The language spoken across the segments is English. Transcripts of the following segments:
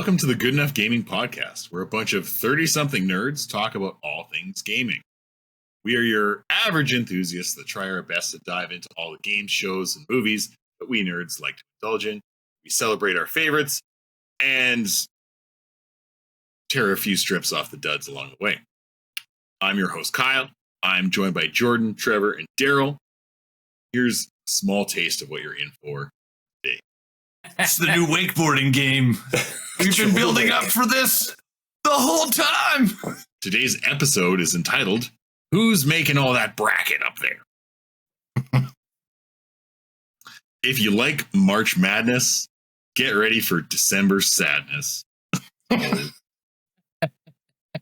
Welcome to the Good Enough Gaming Podcast, where a bunch of 30-something nerds talk about all things gaming. We are your average enthusiasts that try our best to dive into all the games, shows, and movies that we nerds like to indulge in. We celebrate our favorites and tear a few strips off the duds along the way. I'm your host, Kyle. I'm joined by Jordan, Trevor, and Daryl. Here's a small taste of what you're in for today. It's the new wakeboarding game. We've been building up for this the whole time. Today's episode is entitled, Who's Making All That Bracket Up There? If you like March Madness, get ready for December sadness.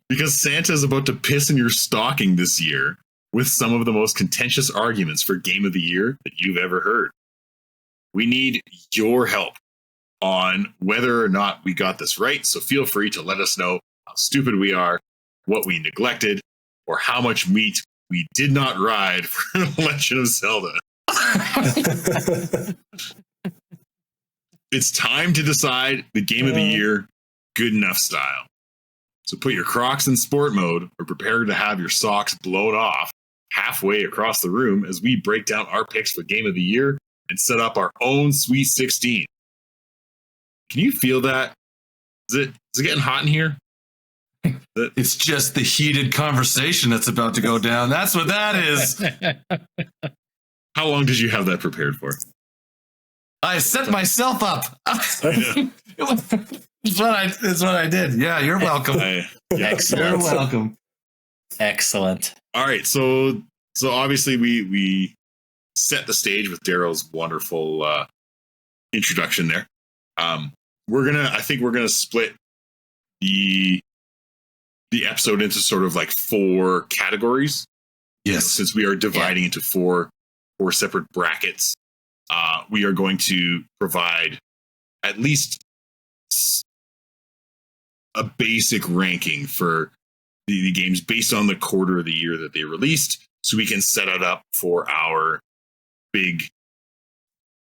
Because Santa's about to piss in your stocking this year with some of the most contentious arguments for Game of the Year that you've ever heard. We need your help on whether or not we got this right, so feel free to let us know how stupid we are, what we neglected, or how much meat we did not ride for Legend of Zelda. It's time to decide the Game of the Year good enough style. So put your Crocs in sport mode or prepare to have your socks blown off halfway across the room as we break down our picks for Game of the Year and set up our own Sweet 16. Can you feel that? Is it getting hot in here? It's just the heated conversation that's about to go down. That's what that is. How long did you have that prepared for? I set myself up. It's what I did. Yeah, you're welcome. Excellent. You're welcome. Excellent. All right, so obviously we set the stage with Daryl's wonderful introduction there. I think we're gonna split the episode into sort of like 4 categories. Yes, since we are dividing into four separate brackets, we are going to provide at least a basic ranking for the games based on the quarter of the year that they released, so we can set it up for our big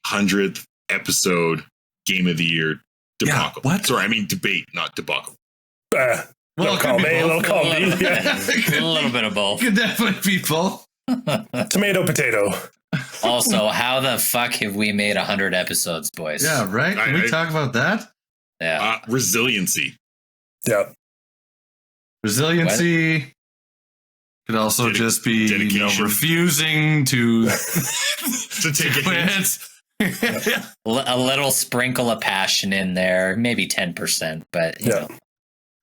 100th episode Game of the Year debacle. Yeah, what? Sorry, I mean debate, not debacle. Little column A, little column B. Yeah. A little bit of both. Could definitely be both. Tomato, potato. Also, how the fuck have we made 100 episodes, boys? Yeah, right? Can we talk about that? Yeah. Resiliency. Yeah. Resiliency could also just be refusing to take a hit. A little sprinkle of passion in there, maybe 10%, but you know.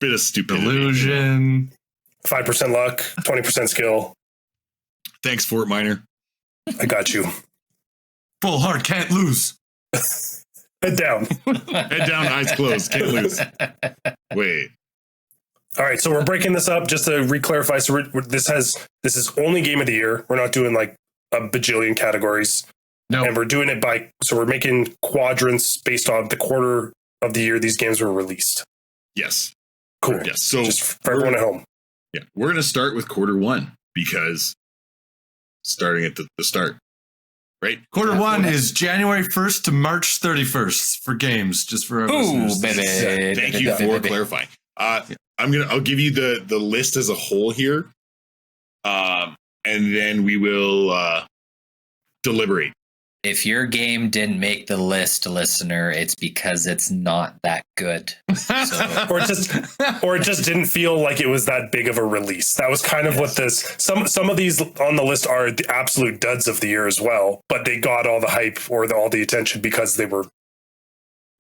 Bit of stupidity. Illusion. 5% luck, 20% skill. Thanks, Fort Minor. I got you. Full heart, can't lose. Head down. Head down, eyes closed. Can't lose. Wait. All right, so we're breaking this up just to re-clarify. So this is only Game of the Year. We're not doing like a bajillion categories. No. And we're doing it so we're making quadrants based on the quarter of the year these games were released. Yes. Cool. Yes. So just for everyone at home. Yeah. We're going to start with quarter 1 because starting at the start, right? Quarter 1 is January 1st to March 31st for games, just for our listeners. Baby. Thank you for clarifying. I'll give you the list as a whole here. And then we will deliberate. If your game didn't make the list, listener, it's because it's not that good. So. or it just didn't feel like it was that big of a release. That was kind of what this. Some of these on the list are the absolute duds of the year as well, but they got all the hype or all the attention because they were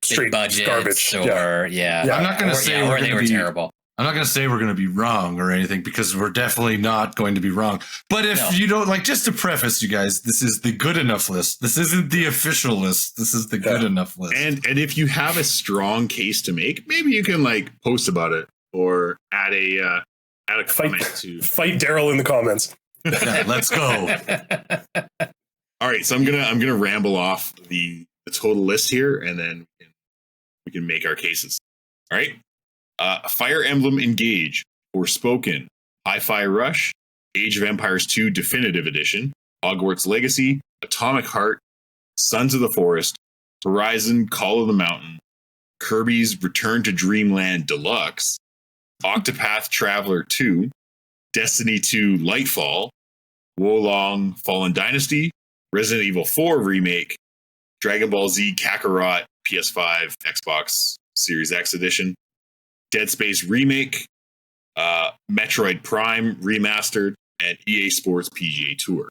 straight garbage. Yeah. I'm not going to say they were terrible. I'm not going to say we're going to be wrong or anything because we're definitely not going to be wrong. But if you don't just to preface, you guys, this is the good enough list. This isn't the official list. This is the good enough list. And if you have a strong case to make, maybe you can post about it or add a comment to fight Daryl in the comments. Yeah, let's go. All right, so I'm gonna ramble off the total list here, and then we can make our cases. All right. Fire Emblem Engage, Forspoken, Hi-Fi Rush, Age of Empires 2 Definitive Edition, Hogwarts Legacy, Atomic Heart, Sons of the Forest, Horizon Call of the Mountain, Kirby's Return to Dreamland Deluxe, Octopath Traveler 2, Destiny 2 Lightfall, Wolong Fallen Dynasty, Resident Evil 4 Remake, Dragon Ball Z Kakarot PS5, Xbox Series X Edition, Dead Space Remake, Metroid Prime Remastered, and EA Sports PGA Tour.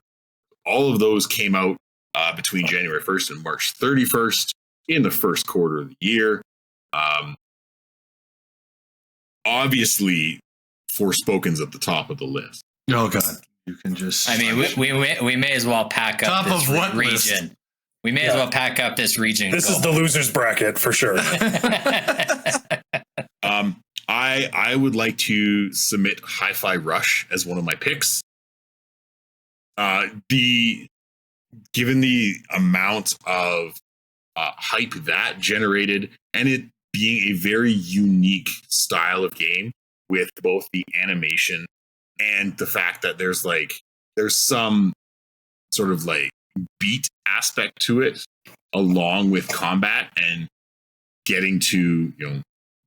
All of those came out between January 1st and March 31st in the first quarter of the year. Obviously, Forspoken's at the top of the list. Oh God, you can just. I mean, we may as well pack up Top this of what region. list? We may as well pack up this region. This is the losers bracket for sure. I would like to submit Hi-Fi Rush as one of my picks. Given the amount of hype that generated, and it being a very unique style of game with both the animation and the fact that there's some sort of like beat aspect to it, along with combat and getting to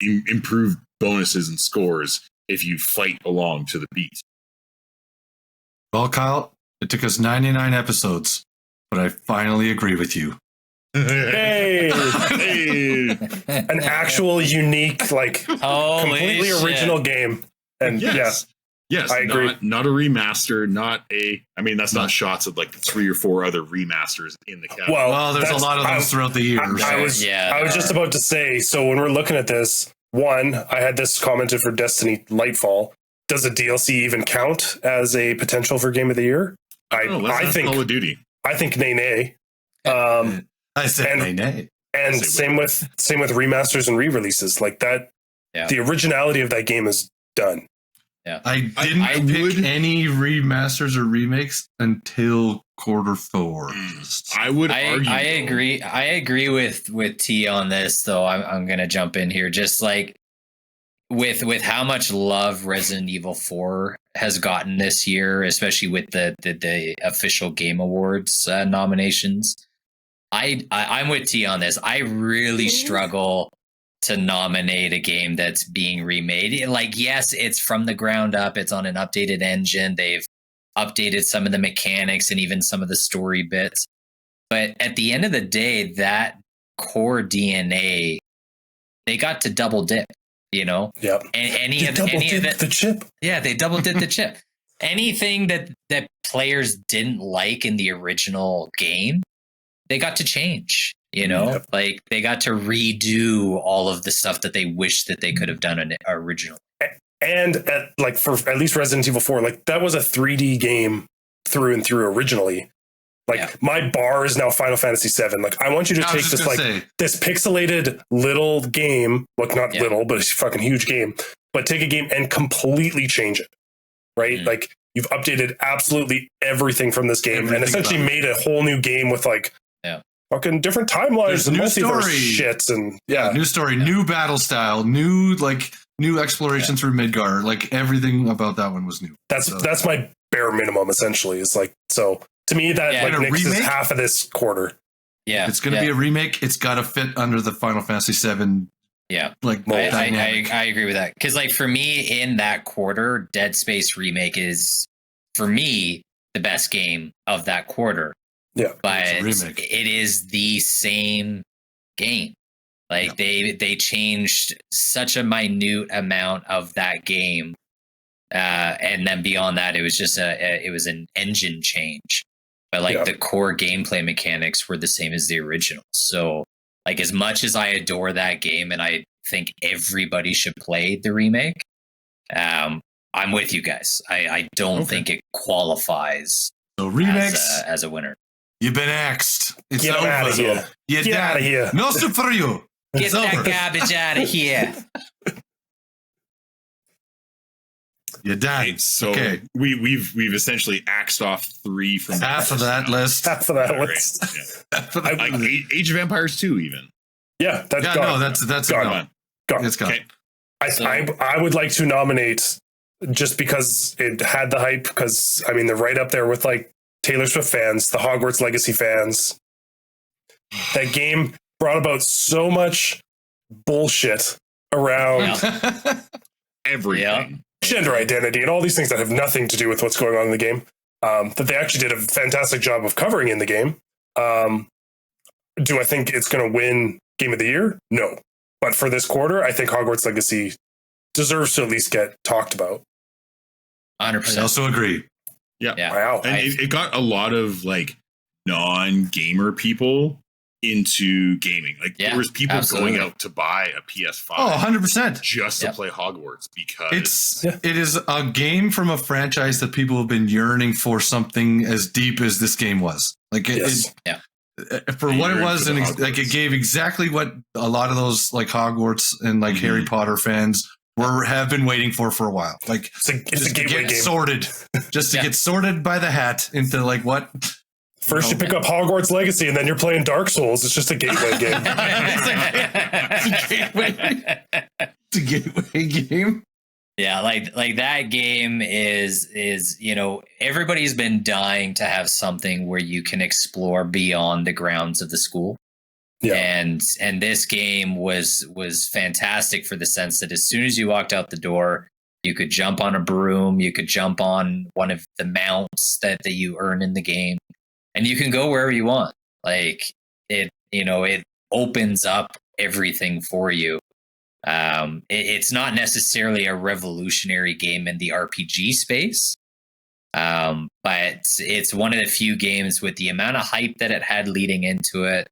improve bonuses and scores if you fight along to the beat. Well, Kyle, it took us 99 episodes, but I finally agree with you. Hey! An actual unique, completely original game. And yes, I agree. Not a remaster, that's not shots of like 3 or 4 other remasters in the catalog. Well, there's a lot of those throughout the years. I was just about to say, so when we're looking at this, one, I had this commented for Destiny Lightfall. Does a DLC even count as a potential for Game of the Year? I think Call of Duty. I think nay. I said nay. And same with remasters and re-releases like that. Yeah. The originality of that game is done. Yeah. I didn't pick any remasters or remakes until quarter 4. I would argue. I agree with T on this, though. I'm going to jump in here. Just like with how much love Resident Evil 4 has gotten this year, especially with the official Game Awards nominations. I'm with T on this. I really struggle to nominate a game that's being remade. Like, yes, it's from the ground up. It's on an updated engine. They've updated some of the mechanics and even some of the story bits. But at the end of the day, that core DNA, they got to double dip, Yep. And the chip. Yeah, they double dipped the chip. Anything that players didn't like in the original game, they got to change, Yep. like they got to redo all of the stuff that they wish that they could have done in original. And for at least Resident Evil 4, that was a 3D game through and through originally. My bar is now Final Fantasy 7. I want you to take this pixelated little game, little, but it's a fucking huge game, but take a game and completely change it. Right? Mm. You've updated absolutely everything from this game and essentially made a whole new game with fucking different timelines and multiverse shits and new story, new battle style, new exploration through Midgar. Everything about that one was new. That's my bare minimum essentially. It's so to me that mixes half of this quarter. Yeah, if it's going to be a remake, it's got to fit under the Final Fantasy 7. Yeah, I agree with that because for me in that quarter, Dead Space Remake is for me the best game of that quarter. Yeah, but it is the same game. They changed such a minute amount of that game, and then beyond that, it was just it was an engine change. But the core gameplay mechanics were the same as the original. So as much as I adore that game, and I think everybody should play the remake, I'm with you guys. I don't think it qualifies as a winner. You've been axed. It's Get over. out of here. Get out of here. No soup for you. Get that garbage out of here. You're done. Right, so we've essentially axed off 3 from half of that list. Half of that list. Right. Age of Empires 2 even. Yeah, that's gone. No, that's gone. It's gone. Okay. I would like to nominate just because it had the hype. Because they're right up there with Taylor Swift fans, the Hogwarts Legacy fans. That game brought about so much bullshit around Everything. gender identity and all these things that have nothing to do with what's going on in the game, that they actually did a fantastic job of covering in the game. Do I think it's going to win Game of the Year? No. But for this quarter, I think Hogwarts Legacy deserves to at least get talked about. 100%. I also agree. Yeah. Wow. And it got a lot of like non-gamer people into gaming. Like there was people going out to buy a PS5. Oh, 100%. Just to play Hogwarts because it is a game from a franchise that people have been yearning for something as deep as this game was. Like for what it was, and like it gave exactly what a lot of those like Hogwarts and like Harry Potter fans have been waiting for a while. Like it's a gateway game. Sorted, just to get sorted by the hat into like what. First, you pick up Hogwarts Legacy, and then you're playing Dark Souls. It's just a gateway game. It's a gateway game. Yeah, like that game is everybody's been dying to have something where you can explore beyond the grounds of the school. Yeah. And this game was fantastic for the sense that as soon as you walked out the door, you could jump on a broom, you could jump on one of the mounts that you earn in the game, and you can go wherever you want. Like it opens up everything for you. It's not necessarily a revolutionary game in the RPG space, but it's one of the few games with the amount of hype that it had leading into it,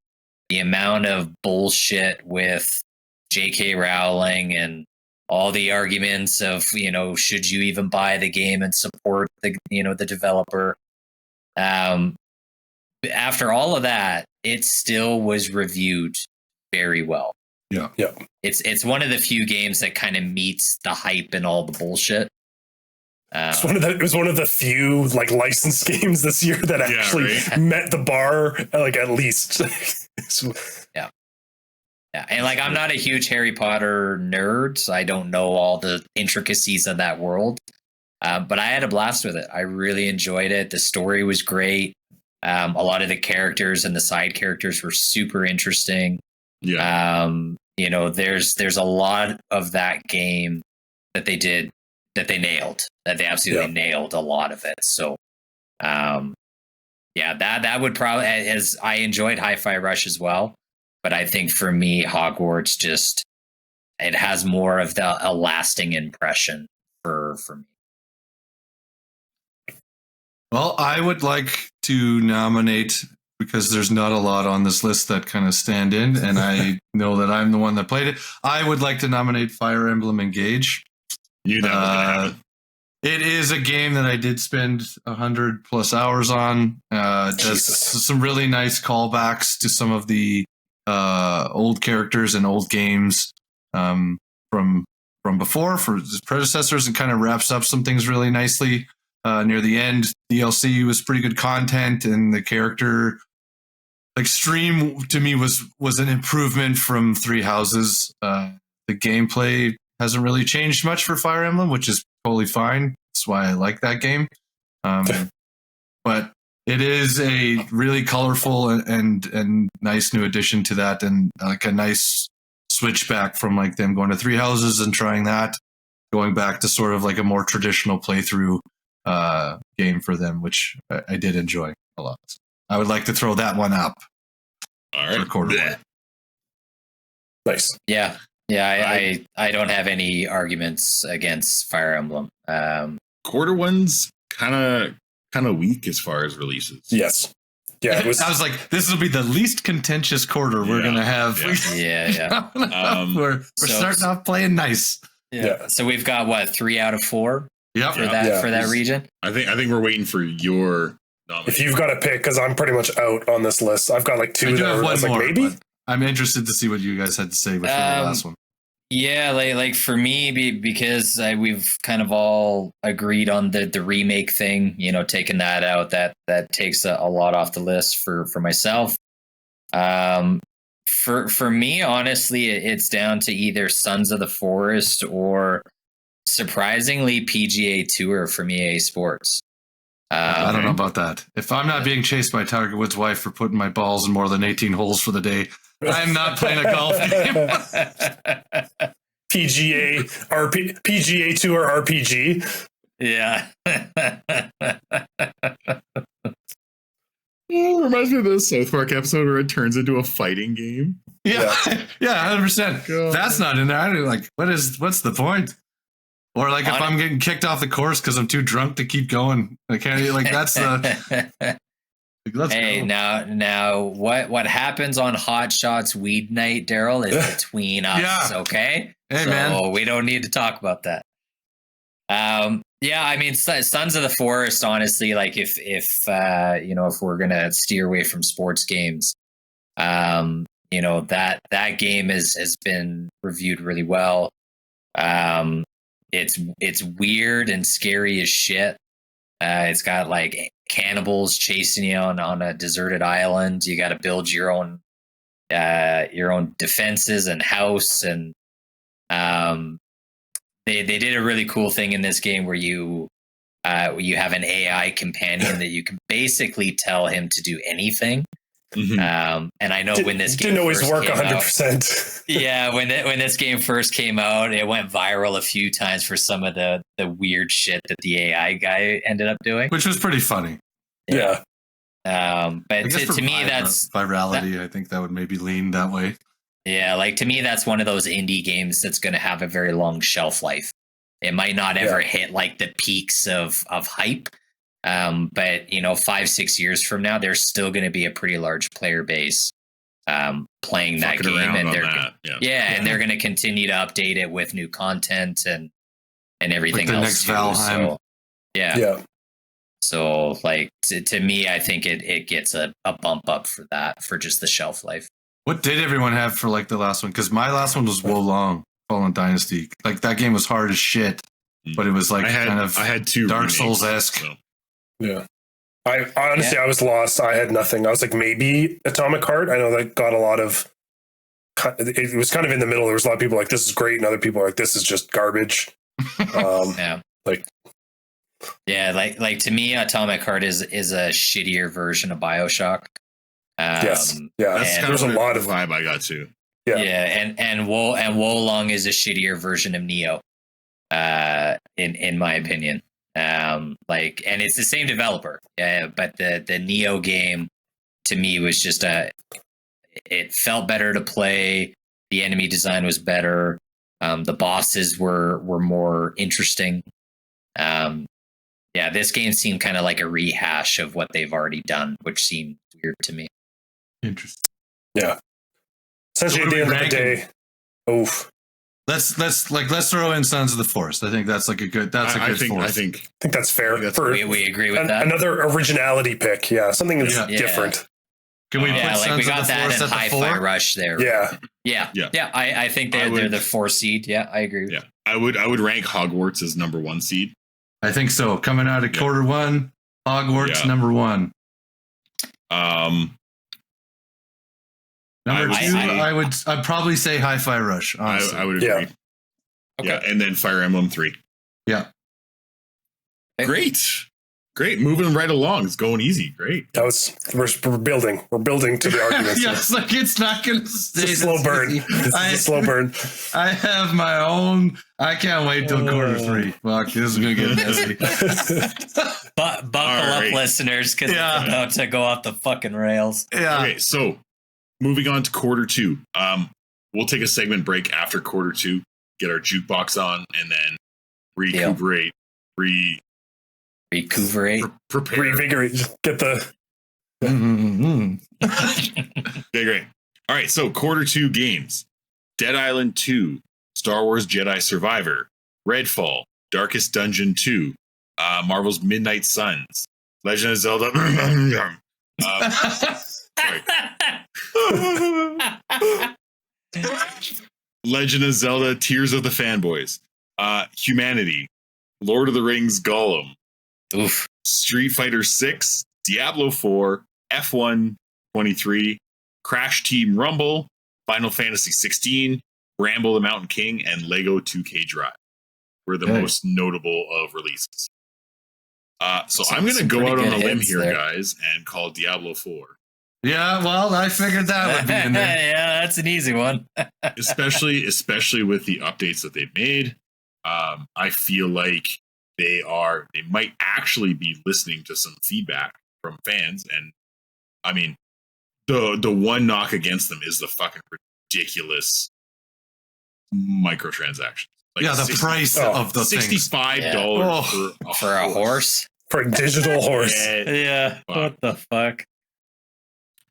the amount of bullshit with J.K. Rowling and all the arguments of, should you even buy the game and support the developer. After all of that, it still was reviewed very well. Yeah. It's one of the few games that kind of meets the hype and all the bullshit. It was one of the few like licensed games this year that actually met the bar, like at least. Yeah, and like I'm not a huge Harry Potter nerd, so I don't know all the intricacies of that world. But I had a blast with it. I really enjoyed it. The story was great. A lot of the characters and the side characters were super interesting. Yeah. There's a lot of that game that they did that they nailed, that they absolutely nailed a lot of it. So, that would probably, as I enjoyed Hi-Fi Rush as well, but I think for me, Hogwarts it has more of a lasting impression for me. Well, I would like to nominate, because there's not a lot on this list that kind of stand in, and I know that I'm the one that played it. I would like to nominate Fire Emblem Engage. You know what's gonna happen. It is a game that I did spend 100+ hours on. Does some really nice callbacks to some of the old characters and old games from before for its predecessors, and kind of wraps up some things really nicely. Near the end, DLC was pretty good content, and the character Extreme to me was an improvement from Three Houses. The gameplay hasn't really changed much for Fire Emblem, which is totally fine. That's why I like that game. But it is a really colorful and nice new addition to that, and like a nice switch back from like them going to Three Houses and trying that, going back to sort of like a more traditional playthrough game for them, which I did enjoy a lot. I would like to throw that one up. All right. Quarter. Nice. Yeah. I don't have any arguments against Fire Emblem. Quarter one's kind of weak as far as releases. Yes. Yeah. I was like, this will be the least contentious quarter we're gonna have. Yeah. We're starting off playing nice. Yeah. So we've got 3 out of 4. Yep. For that region. I think we're waiting for your nomination. If you've got to pick, because I'm pretty much out on this list. I've got like 2 that are like maybe. I'm interested to see what you guys had to say before the last one. Yeah, like for me, because we've kind of all agreed on the remake thing. Taking that out, that takes a lot off the list for myself. For me, honestly, it's down to either Sons of the Forest or, surprisingly, PGA Tour from EA Sports. I don't know about that. If I'm not being chased by Tiger Woods' wife for putting my balls in more than 18 holes for the day, I'm not playing a golf game. PGA Tour RPG. Yeah. Oh, it reminds me of the South Park episode where it turns into a fighting game. Yeah, 100%. God. That's not in there. I like, what's the point? Or like if I'm getting kicked off the course because I'm too drunk to keep going, I can't. Like that's the. Let's hey, go. now, what happens on Hot Shots Weed Night, Daryl, is between us. Yeah. Okay. Hey, so man. we don't need to talk about that. Yeah, I mean, Sons of the Forest. Honestly, like if we're gonna steer away from sports games, that game has been reviewed really well. It's weird and scary as shit. It's got like cannibals chasing you on a deserted island. You got to build your own defenses and house, and they did a really cool thing in this game where you have an AI companion that you can basically tell him to do anything. Mm-hmm. And I know when this game didn't always first work came 100%. yeah, when this game first came out, it went viral a few times for some of the weird shit that the AI guy ended up doing, Which was pretty funny. Yeah. But to me, that's virality. I think that would maybe lean that way. Yeah, like to me, that's one of those indie games that's going to have a very long shelf life. It might not ever hit like the peaks of hype. But 5-6 years from now, there's still going to be a pretty large player base playing that game, and and they're going to continue to update it with new content and everything like the else. Next Valheim. So, yeah. So like to me, I think it gets a bump up for that, for just the shelf life. What did everyone have for like the last one? Because my last one was Wolong Fallen Dynasty. Like that game was hard as shit, but it was like I had two Dark Souls-esque. So. Yeah. I honestly, I was lost. I had nothing. I was like, maybe Atomic Heart. I know that got a lot of. It was kind of in the middle. There was a lot of people like, this is great, and other people are like, this is just garbage. Like to me, Atomic Heart is a shittier version of BioShock. Yes. Yeah. There's a lot of vibe I got too. Yeah. And Wolong is a shittier version of Neo. In my opinion. And it's the same developer. But the Neo game to me was just it felt better to play. The enemy design was better. The bosses were more interesting. This game seemed kind of like a rehash of what they've already done, which seemed weird to me. Interesting. Yeah. Essentially, at the end of the day, oof. Let's throw in Sons of the Forest. I think that's like a good. I think that's fair. We agree with that. Another originality pick. Yeah, something that's different. Can we put Sons we got of the that Forest in Hi-Fi Rush there. Yeah. I think they're the 4 seed. Yeah, I agree. Yeah, I would rank Hogwarts as number 1 seed. I think so. Coming out of quarter one, Hogwarts number 1. Number 2, I'd probably say Hi-Fi Rush. Honestly. I would agree. Okay. Yeah, and then Fire Emblem 3. Yeah. Great. Moving right along. It's going easy. Great. We're building. We're building to the arguments. Yes, like it's not going to stay. It's a slow burn. This is a slow burn. I have my own. I can't wait till quarter 3. Fuck, this is going to get messy. Buckle up, listeners, because it's about to go off the fucking rails. Yeah. Okay, so moving on to quarter 2. We'll take a segment break after quarter 2, get our jukebox on, and then recuperate, prepare, reinvigorate. Get the. Okay, great. All right, so quarter 2 games: Dead Island 2, Star Wars Jedi Survivor, Redfall, Darkest Dungeon 2, Marvel's Midnight Suns, Legend of Zelda. Legend of Zelda: Tears of the Fanboys, Humanity, Lord of the Rings: Gollum, Street Fighter 6, Diablo 4, F1 23, Crash Team Rumble, Final Fantasy 16, Bramble the Mountain King, and Lego 2K Drive were the most notable of releases. So I'm going to go out on a limb here, guys, and call Diablo 4 Yeah, well, I figured that would be in there. Yeah, that's an easy one. especially with the updates that they've made. I feel like they might actually be listening to some feedback from fans, and I mean, the one knock against them is the fucking ridiculous microtransactions. Like Yeah, the price of the things. $65 for a horse. For a digital horse. Yeah. What the fuck?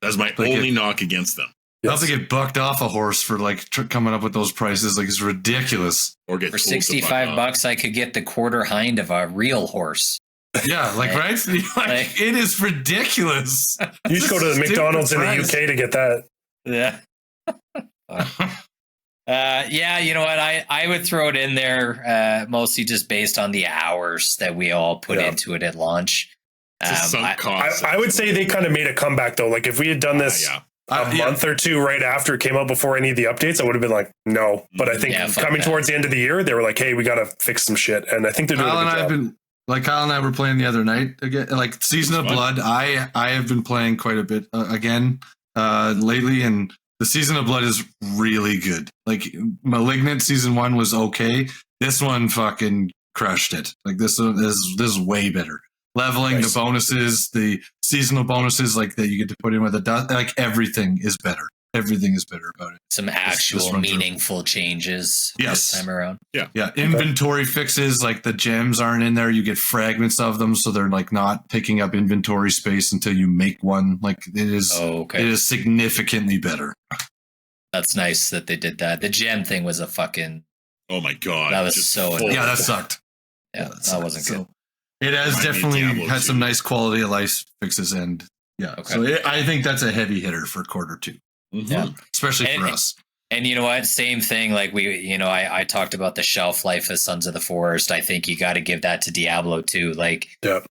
That's my only knock against them. Not to get bucked off a horse for like coming up with those prices, like it's ridiculous. Or get for $65, I could get the quarter hind of a real horse. Yeah, like right? Like, it is ridiculous. You should go to the McDonald's in the UK to get that. Yeah. Yeah, you know what? I would throw it in there mostly just based on the hours that we all put into it at launch. I would say they kind of made a comeback though. Like if we had done this a month or two right after it came out before any of the updates, I would have been like, no. But I think coming towards the end of the year, they were like, hey, we got to fix some shit. And I think they're doing a good job. Kyle and I were playing the other night again, like Season of Blood. I have been playing quite a bit again lately, and the Season of Blood is really good. Like Malignant Season 1 was okay. This one fucking crushed it. Like this is way better. Leveling, the bonuses, the seasonal bonuses, like that you get to put in with the dust, like everything is better. Everything is better about it. Some actual meaningful changes this time around. Yeah. Inventory fixes, like the gems aren't in there. You get fragments of them, so they're like not taking up inventory space until you make one. Like it is. It is significantly better. That's nice that they did that. The gem thing was a fucking. Oh my god! That was so. Yeah, that sucked. Yeah, that wasn't good. It has definitely had some nice quality of life fixes, and so I think that's a heavy hitter for Q2. Yeah, especially for us. And you know what? Same thing. Like I talked about the shelf life of Sons of the Forest. I think you got to give that to Diablo too. Like, they're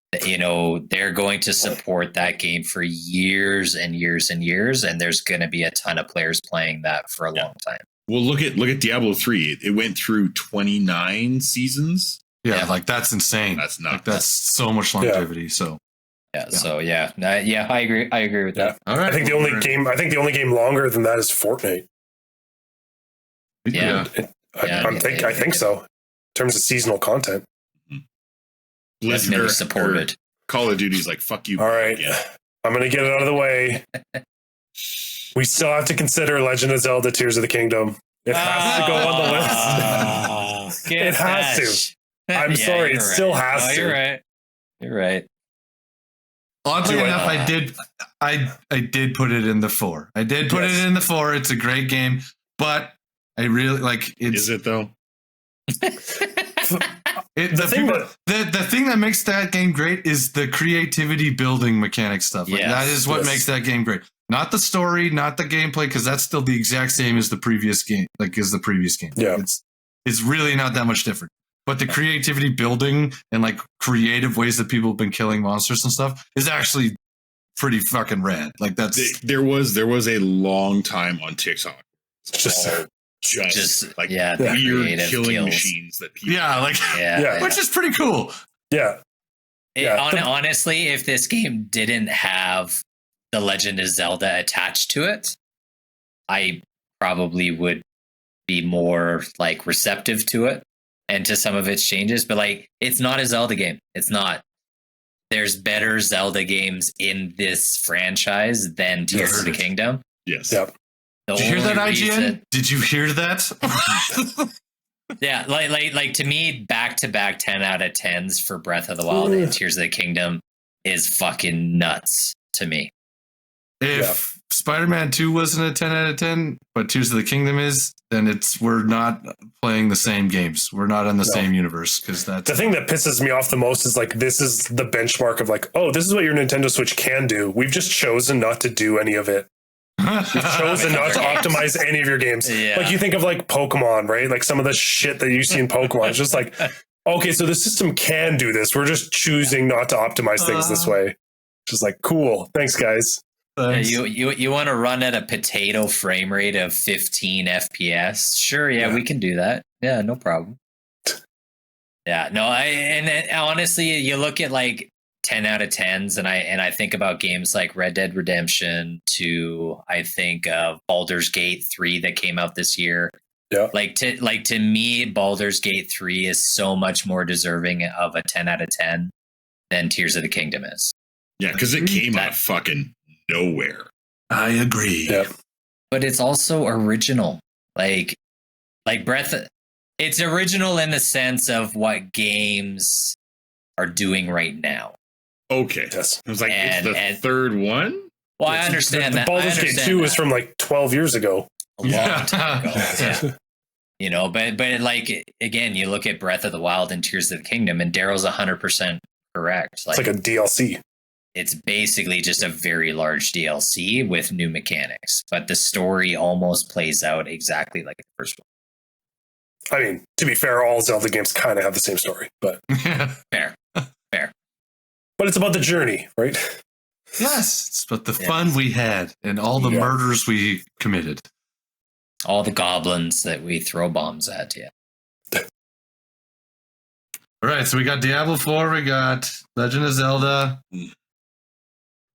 going to support that game for years and years and years, and there's going to be a ton of players playing that for a long time. Well, look at Diablo 3. It went through 29 seasons. Yeah, like that's insane. That's nuts. Like, that's so much longevity. So. I agree with that. All right. I think the only game longer than that is Fortnite. I think so. In terms of seasonal content. Blizzard supported. Call of Duty's like, fuck you. All right. I'm going to get it out of the way. We still have to consider Legend of Zelda Tears of the Kingdom. It has to go on the list. It has to. I'm sorry. It still has to. You're right. Oddly enough, I did put it in the 4. I did put it in the 4. It's a great game, but I really like it. Is it though? The thing that makes that game great is the creativity building mechanic stuff. Like, that is what makes that game great. Not the story, not the gameplay, because that's still the exact same as the previous game. Yeah, it's really not that much different. But the creativity building and like creative ways that people have been killing monsters and stuff is actually pretty fucking rad. Like that's there was a long time on TikTok. Just like weird killing machines that people which is pretty cool. Honestly, if this game didn't have the Legend of Zelda attached to it, I probably would be more like receptive to it and to some of its changes. But like, it's not a Zelda game. It's not. There's better Zelda games in this franchise than Tears of the Kingdom. Yes. Yep. Did you hear that, IGN? Did you hear that? Yeah, like to me, back-to-back 10 out of 10s for Breath of the Wild and Tears of the Kingdom is fucking nuts to me. If Spider-Man 2 wasn't a 10 out of 10, but Tears of the Kingdom is, then we're not playing the same games. We're not in the same universe, because that's the thing that pisses me off the most is like, this is the benchmark of like, oh, this is what your Nintendo Switch can do. We've just chosen not to do any of it. You've chosen not to optimize any of your games. Like you think of like Pokemon, right? Like some of the shit that you see in Pokemon. It's just like, okay, so the system can do this. We're just choosing not to optimize things this way. Just like, cool. Thanks, guys. Yeah, you want to run at a potato frame rate of 15 FPS? Sure, we can do that. Yeah, no problem. Yeah, no, and honestly, you look at like 10 out of 10s, and I think about games like Red Dead Redemption 2. I think of Baldur's Gate 3 that came out this year. Yeah. To me, Baldur's Gate 3 is so much more deserving of a 10 out of 10 than Tears of the Kingdom is. Yeah, because it came out of fucking nowhere. I agree. Yeah. But it's also original. Like it's original in the sense of what games are doing right now. Okay. Yes. I was like, it's the third one? Well, I understand that. Baldur's Gate 2 was from like 12 years ago. A long time ago. Yeah. You know, but like, again, you look at Breath of the Wild and Tears of the Kingdom, and Daryl's 100% correct. It's like a DLC. It's basically just a very large DLC with new mechanics, but the story almost plays out exactly like the first one. I mean, to be fair, all Zelda games kind of have the same story, but Fair. But it's about the journey, right? Yes, it's about the fun we had and all the murders we committed. All the goblins that we throw bombs at, yeah. All right, so we got Diablo 4, we got Legend of Zelda.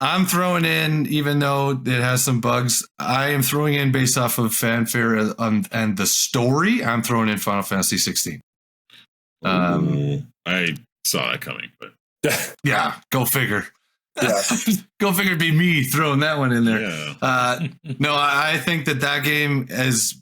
I'm throwing in, even though it has some bugs, I am throwing in based off of fanfare and the story. I'm throwing in Final Fantasy 16. I saw that coming, but yeah, go figure. Yeah. Go figure it'd be me throwing that one in there. yeah. No, I think that game has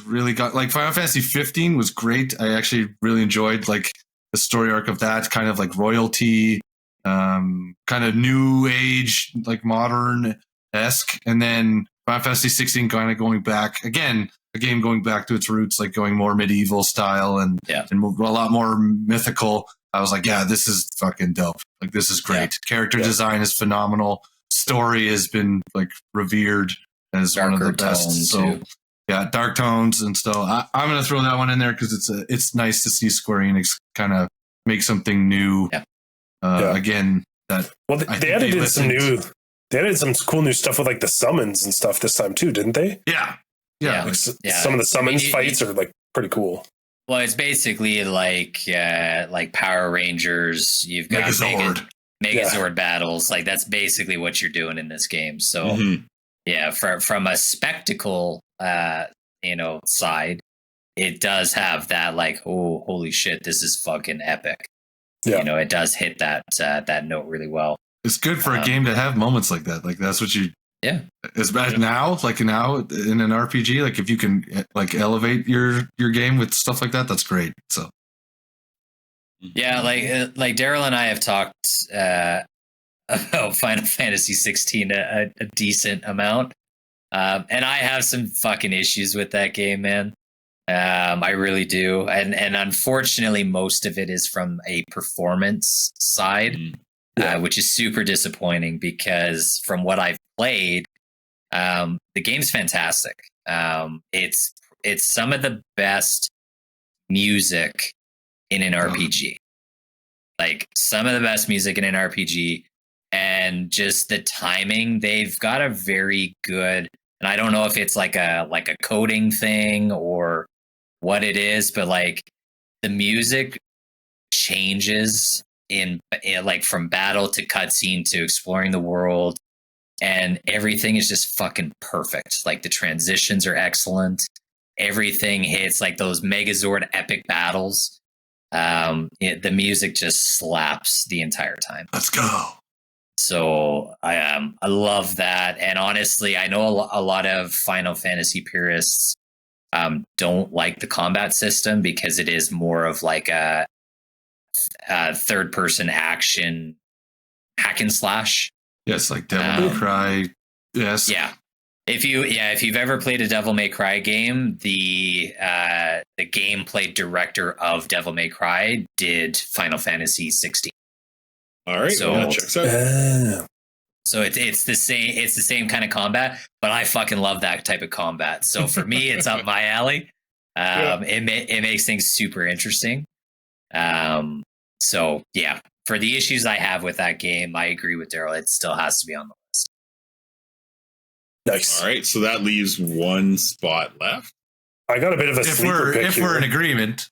really got, like, Final Fantasy 15 was great. I actually really enjoyed like the story arc of that, kind of like royalty, kind of new age, like modern-esque. And then Final Fantasy 16 kind of going back again, a game going back to its roots, like going more medieval style and a lot more mythical. I was like, yeah, this is fucking dope. Like, this is great. Yeah. Character design is phenomenal. Story has been like revered as Darker one of the best. So too. Yeah, dark tones, and so I'm going to throw that one in there because it's nice to see Square Enix kind of make something new. Again, they added some cool new stuff with like the summons and stuff this time too, didn't they? Yeah. Some of the summons fights are like pretty cool. Well, it's basically like Power Rangers. You've got Megazord battles. Like, that's basically what you're doing in this game. So from a spectacle side, it does have that like, oh, holy shit, this is fucking epic. Yeah. You know, it does hit that note really well. It's good for a game to have moments like that. Like, that's what you. Yeah. It's bad now in an RPG, like if you can like elevate your game with stuff like that, that's great. So. Yeah, like Daryl and I have talked about Final Fantasy 16 a decent amount. And I have some fucking issues with that game, man. I really do. And unfortunately, most of it is from a performance side, which is super disappointing because from what I've played, the game's fantastic. It's some of the best music in an RPG. Like, some of the best music in an RPG, and just the timing. They've got a very good, and I don't know if it's like a coding thing or what it is, but like the music changes in like from battle to cutscene to exploring the world, and everything is just fucking perfect. Like, the transitions are excellent. Everything hits, like those Megazord epic battles. The music just slaps the entire time. Let's go. So I love that. And honestly, I know a lot of Final Fantasy purists don't like the combat system because it is more of like a third person action hack and slash. Yes, like Devil May Cry. Yes. Yeah. If you've ever played a Devil May Cry game, the gameplay director of Devil May Cry did Final Fantasy 16. All right, so it's the same kind of combat, but I fucking love that type of combat. So for me, it's up my alley. It makes things super interesting. So yeah, for the issues I have with that game, I agree with Daryl. It still has to be on the list. Nice. All right, so that leaves one spot left. I got a bit of a sleeper pick if we're in agreement.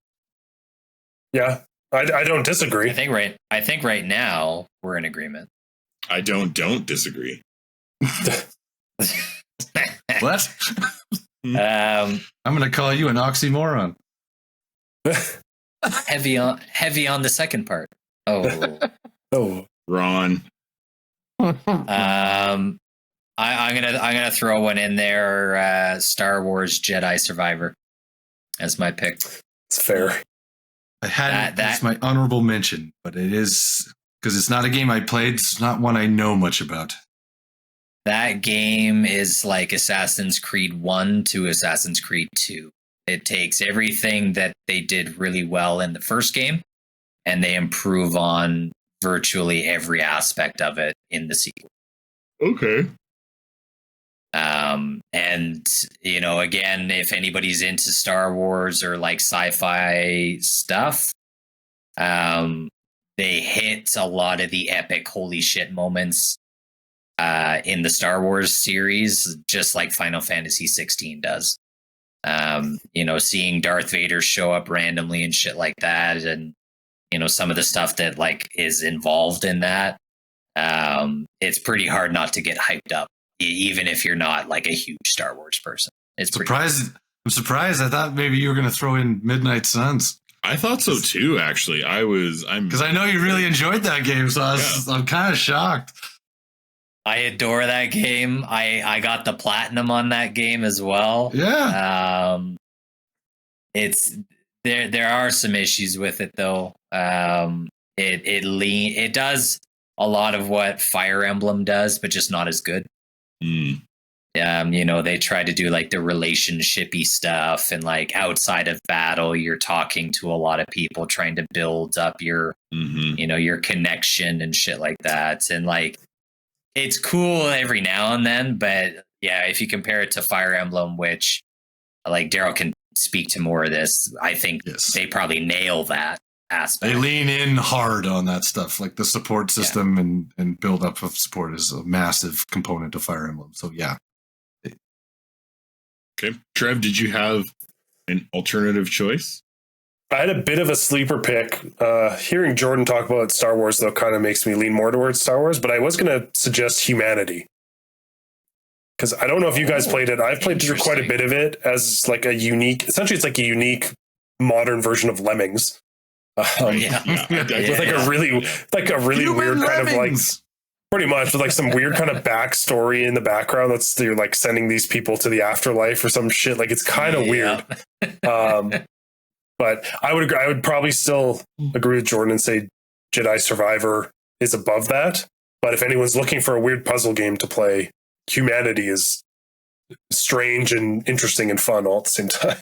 Yeah. I don't disagree. I think right now we're in agreement. I don't disagree. What? Um, I'm going to call you an oxymoron. heavy on the second part. Oh. Oh, Ron. I'm gonna throw one in there. Star Wars Jedi Survivor as my pick. it's fair. I had that's my honorable mention, but it is because it's not a game I played. It's not one I know much about. That game is like Assassin's Creed 1 to Assassin's Creed 2. It takes everything that they did really well in the first game and they improve on virtually every aspect of it in the sequel. Okay. And you know, again, if anybody's into Star Wars or like sci-fi stuff, they hit a lot of the epic holy shit moments in the Star Wars series, just like Final Fantasy 16 does. You know, seeing Darth Vader show up randomly and shit like that, and you know, some of the stuff that like is involved in that, it's pretty hard not to get hyped up, even if you're not like a huge Star Wars person. It's surprised. I'm surprised. I thought maybe you were going to throw in Midnight Suns. I thought so too. Actually, because I know you really enjoyed that game, so I'm kind of shocked. I adore that game. I got the platinum on that game as well. Yeah. It's there are some issues with it though. It does a lot of what Fire Emblem does, but just not as good. Mm. You know, they try to do like the relationshipy stuff, and like outside of battle, you're talking to a lot of people, trying to build up your, you know, your connection and shit like that. And like, it's cool every now and then, but yeah, if you compare it to Fire Emblem, which like Daryl can speak to more of this, I think they probably nail that aspect. They lean in hard on that stuff, like the support system and build up of support is a massive component of Fire Emblem. So yeah. Okay, Trev, did you have an alternative choice? I had a bit of a sleeper pick. Hearing Jordan talk about Star Wars, though, kind of makes me lean more towards Star Wars, but I was going to suggest Humanity. Because I don't know if you guys played it. I've played through quite a bit of it as like a unique, essentially it's like a unique modern version of Lemmings. With like a really weird kind of like, pretty much with like some weird kind of backstory in the background. That's you're like sending these people to the afterlife or some shit. Like it's kind of weird. But I would probably still agree with Jordan and say Jedi Survivor is above that. But if anyone's looking for a weird puzzle game to play, Humanity is strange and interesting and fun all at the same time.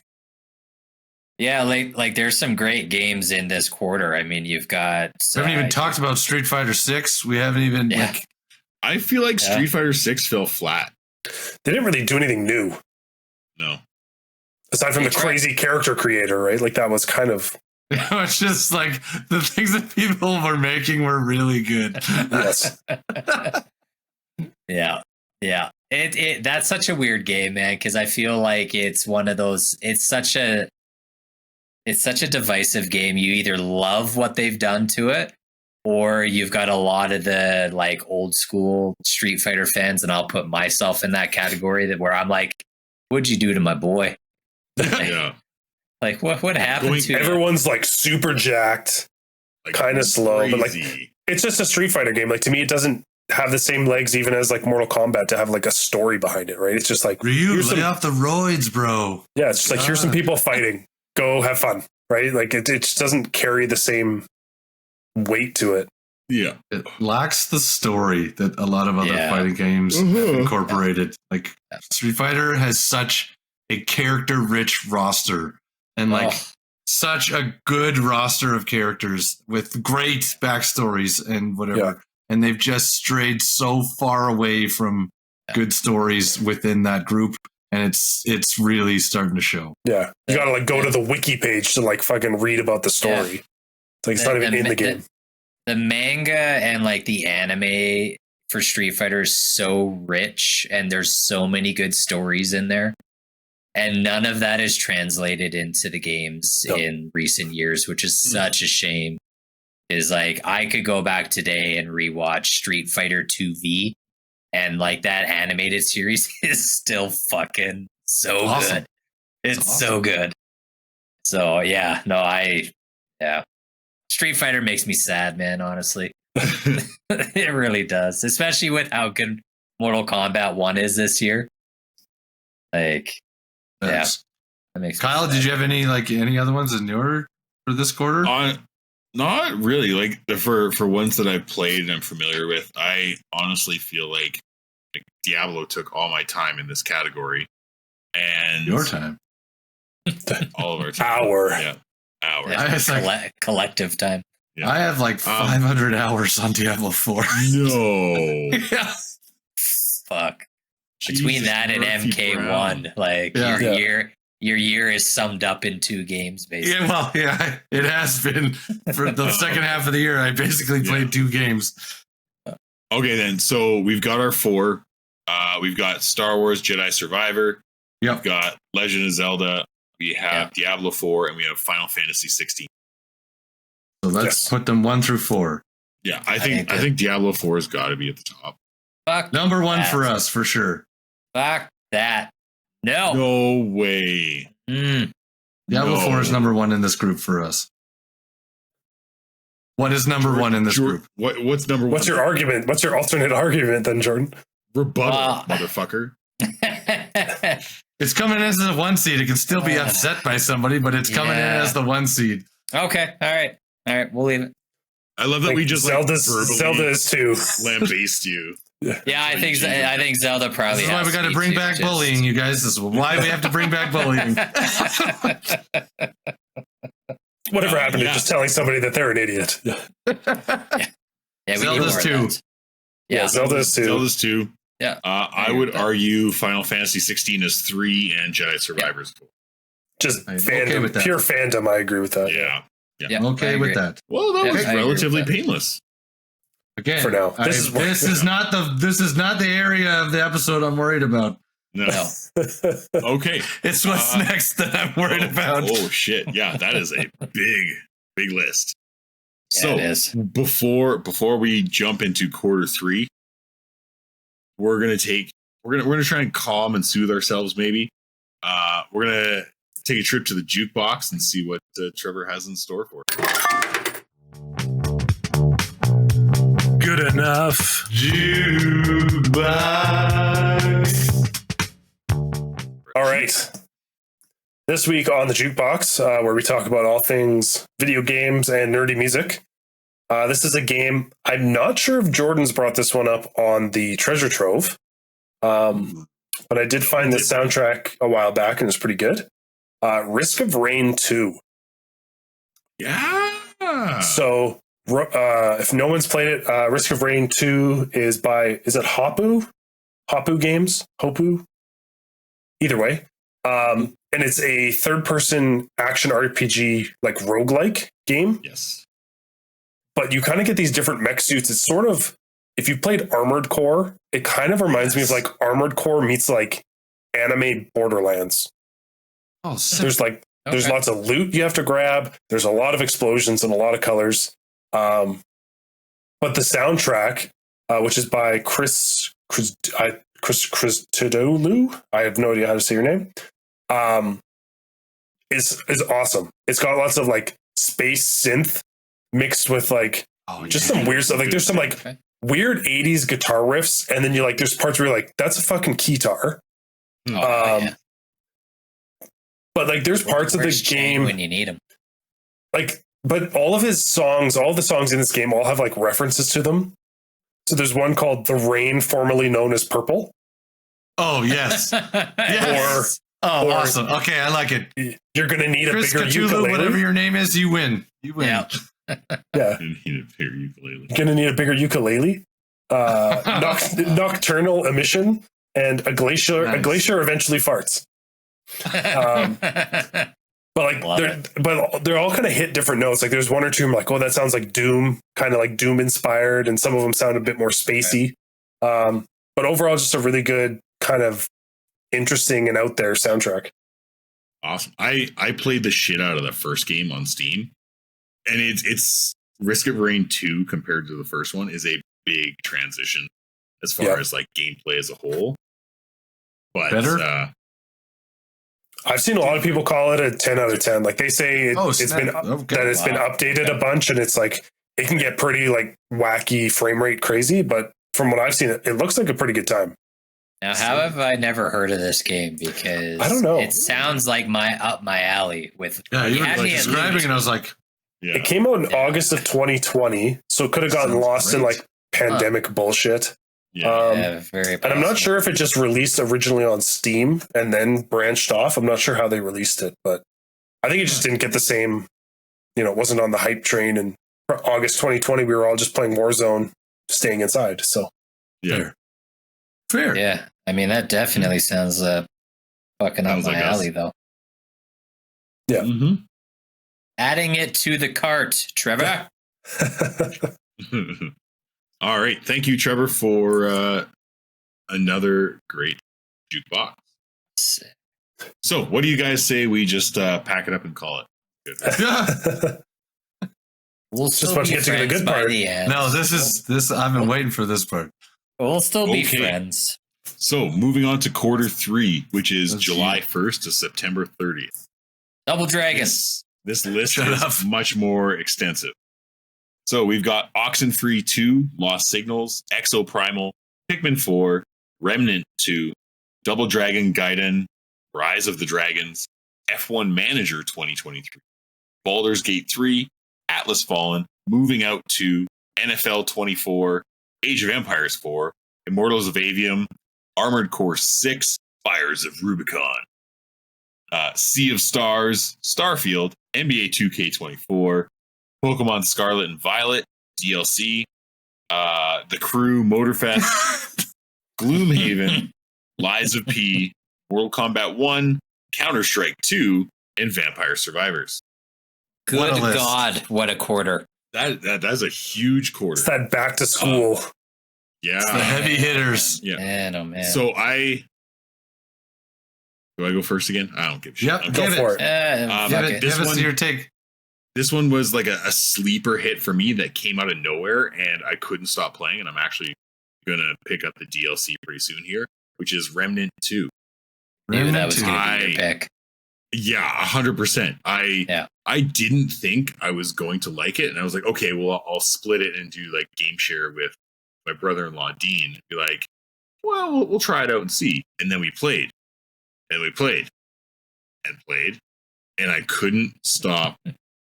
Yeah, like there's some great games in this quarter. I mean, you've got. We haven't even talked about Street Fighter 6. We haven't even like. I feel like Street Fighter 6 fell flat. They didn't really do anything new. No. Aside from the crazy character creator, right? Like that was kind of. It's just like the things that people were making were really good. Yes. Yeah. That's such a weird game, man. Because I feel like it's one of those. It's such a divisive game. You either love what they've done to it, or you've got a lot of the like old school Street Fighter fans, and I'll put myself in that category that where I'm like, what'd you do to my boy? Yeah. Like what happened to everyone's like super jacked, like kind of slow, but like it's just a Street Fighter game. Like to me, it doesn't have the same legs even as like Mortal Kombat to have like a story behind it, right? It's just like Ryu, lay off the roids, bro. Yeah, it's just like here's some people fighting. Go have fun, right? Like it just doesn't carry the same weight to it. Yeah. It lacks the story that a lot of other fighting games have incorporated. Like Street Fighter has such a character-rich roster and like such a good roster of characters with great backstories and whatever. Yeah. And they've just strayed so far away from good stories within that group. And it's really starting to show. Yeah. You got to like go to the wiki page to like fucking read about the story. Yeah. It's like it's not even in the game. The manga and like the anime for Street Fighter is so rich and there's so many good stories in there. And none of that is translated into the games in recent years, which is such a shame. is like I could go back today and rewatch Street Fighter 2V, and like that animated series is still fucking so Awesome. good. It's awesome. so good. So yeah, no, Street Fighter makes me sad, man, honestly. It really does, especially with how good Mortal Kombat 1 is this year. Like, Yes. that makes Kyle, me sad. did you have any other ones in your for this quarter? Not really. Like for ones that I've played and I'm familiar with, I honestly feel like Diablo took all my time in this category, and Your time. all of our time. Hour. Yeah, hour. Yeah, I was like- collective time. Yeah. I have like 500 hours on Diablo 4. No. Yeah. Fuck. Between Jesus, that and Murphy MK1, Brown. like Yeah. your year is summed up in 2 games, basically. Yeah, well, yeah, it has been for the second half of the year. I basically played 2 games. Okay, then. So we've got our 4. We've got Star Wars Jedi Survivor. Yep. We've got Legend of Zelda. We have Diablo 4, and we have Final Fantasy 16. So let's put them 1 through 4. Yeah, I think Diablo 4 has got to be at the top. Fuck Number 1 that. for us, for sure. Fuck that. No. No way. Mm. Diablo No. 4 is number 1 in this group for us. What is number 1 in this group? What's number 1? What's your argument? What's your alternate argument then, Jordan? rebuttal, motherfucker? It's coming in as the 1 seed. It can still be upset by somebody, but it's coming in as the 1 seed. Okay. All right. We'll leave it. I love that we just Zelda verbally is 2. lambaste you. Yeah, I think Zelda probably. This is why has we got to to be bring too, back just- bullying, you guys. This is why we have to bring back bullying. Whatever happened yeah. to just telling somebody that they're an idiot? Yeah, we Zelda's need 2. more of that. Yeah, Zelda is 2. Zelda's 2. Yeah. I would argue Final Fantasy 16 is 3 and Jedi Survivor's 4. Just I'm fandom, okay with that. pure fandom. I agree with that. Yeah. Yeah, Okay I with agree. that. Well, that Yeah, was I agree with relatively that. painless. Again, For now. this is not the area of the episode I'm worried about. No. No. Okay. It's what's next that I'm worried about. Oh shit. Yeah, that is a big list. Yeah, So it is. before we jump into quarter 3, we're gonna try and calm and soothe ourselves. Maybe we're gonna take a trip to the jukebox and see what Trevor has in store for us. Good enough. Jukebox. All right. This week on the Jukebox, where we talk about all things video games and nerdy music. This is a game. I'm not sure if Jordan's brought this one up on the Treasure Trove, but I did find the soundtrack a while back and it's pretty good. Risk of Rain 2. Yeah. So if no one's played it, Risk of Rain 2 is it Hopu? Hopu Games? Hopu? Either way. And it's a third-person action RPG, like roguelike game. Yes. But you kind of get these different mech suits. It's sort of, if you played Armored Core, it kind of reminds me of like Armored Core meets like anime Borderlands. Oh, sick. There's lots of loot you have to grab. There's a lot of explosions and a lot of colors. But the soundtrack, which is by Chris Tadolu, I have no idea how to say your name, is awesome. It's got lots of like space synth mixed with like just some weird stuff. Like there's some like weird 80s guitar riffs, and then there's parts where you're like, that's a fucking keytar. Yeah. But like there's parts of the game when you need them. like, but all the songs in this game all have like references to them. So there's one called The Rain, formerly known as Purple. Oh, yes. Yes. Or Awesome. Okay, I like it. You're going to need Chris a bigger Cthulhu, ukulele. whatever your name is, you win. You win. Yeah. Yeah. You need a pair of ukulele. You're going to need a bigger ukulele. Nocturnal Emission and a glacier. Nice. A glacier eventually farts. But they're all kind of hit different notes. Like there's one or two I'm like, oh, that sounds like Doom, kind of like Doom inspired, and some of them sound a bit more spacey. But overall, just a really good kind of interesting and out there soundtrack. Awesome. I played the shit out of the first game on Steam, and it's Risk of Rain 2 compared to the first one is a big transition as far as like gameplay as a whole. But better? I've seen a lot of people call it a 10 out of 10. Like they say it's been updated a bunch, and it's like it can get pretty like wacky frame rate crazy, but from what I've seen, it looks like a pretty good time. Now, how have I never heard of this game? Because I don't know. It sounds like up my alley. With you were like describing, and I was like, it came out in August of 2020, so it could have gotten lost in like pandemic bullshit. Very. And I'm not sure if it just released originally on Steam and then branched off. I'm not sure how they released it, but I think it just didn't get the same. It wasn't on the hype train. And August 2020, we were all just playing Warzone, staying inside. So fair. Yeah, I mean that definitely sounds fucking up my alley, though. Yeah. Mm-hmm. Adding it to the cart, Trevor. All right. Thank you, Trevor, for another great jukebox. So, what do you guys say we just pack it up and call it? Good. We'll just about to get to the good part. No, this is. I've been waiting for this part. We'll still be friends. So, moving on to quarter 3, which is July 1st to September 30th. Double Dragon. This list is much more extensive. So we've got Oxenfree 2, Lost Signals, Exo Primal, Pikmin 4, Remnant 2, Double Dragon Gaiden, Rise of the Dragons, F1 Manager 2023, Baldur's Gate 3, Atlas Fallen, Moving Out 2, NFL 24, Age of Empires 4, Immortals of Avium, Armored Core 6, Fires of Rubicon, Sea of Stars, Starfield, NBA 2K24, Pokemon Scarlet and Violet, DLC, The Crew, Motorfest, Gloomhaven, Lies of P, Mortal Kombat 1, Counter-Strike 2, and Vampire Survivors. Good God, what a quarter. That's a huge quarter. It's that back to school. Yeah. It's the heavy hitters. Yeah. Man, oh man. So do I go first again? I don't give a shit. Yep, Go for it. Give us your take. This one was like a sleeper hit for me that came out of nowhere, and I couldn't stop playing, and I'm actually going to pick up the DLC pretty soon here, which is Remnant 2. Knew that was going to be your pick. Yeah, 100%. I didn't think I was going to like it, and I was like, okay, well, I'll split it and do like game share with my brother-in-law, Dean, and be like, well, we'll try it out and see. And then we played, and we played, and played, and I couldn't stop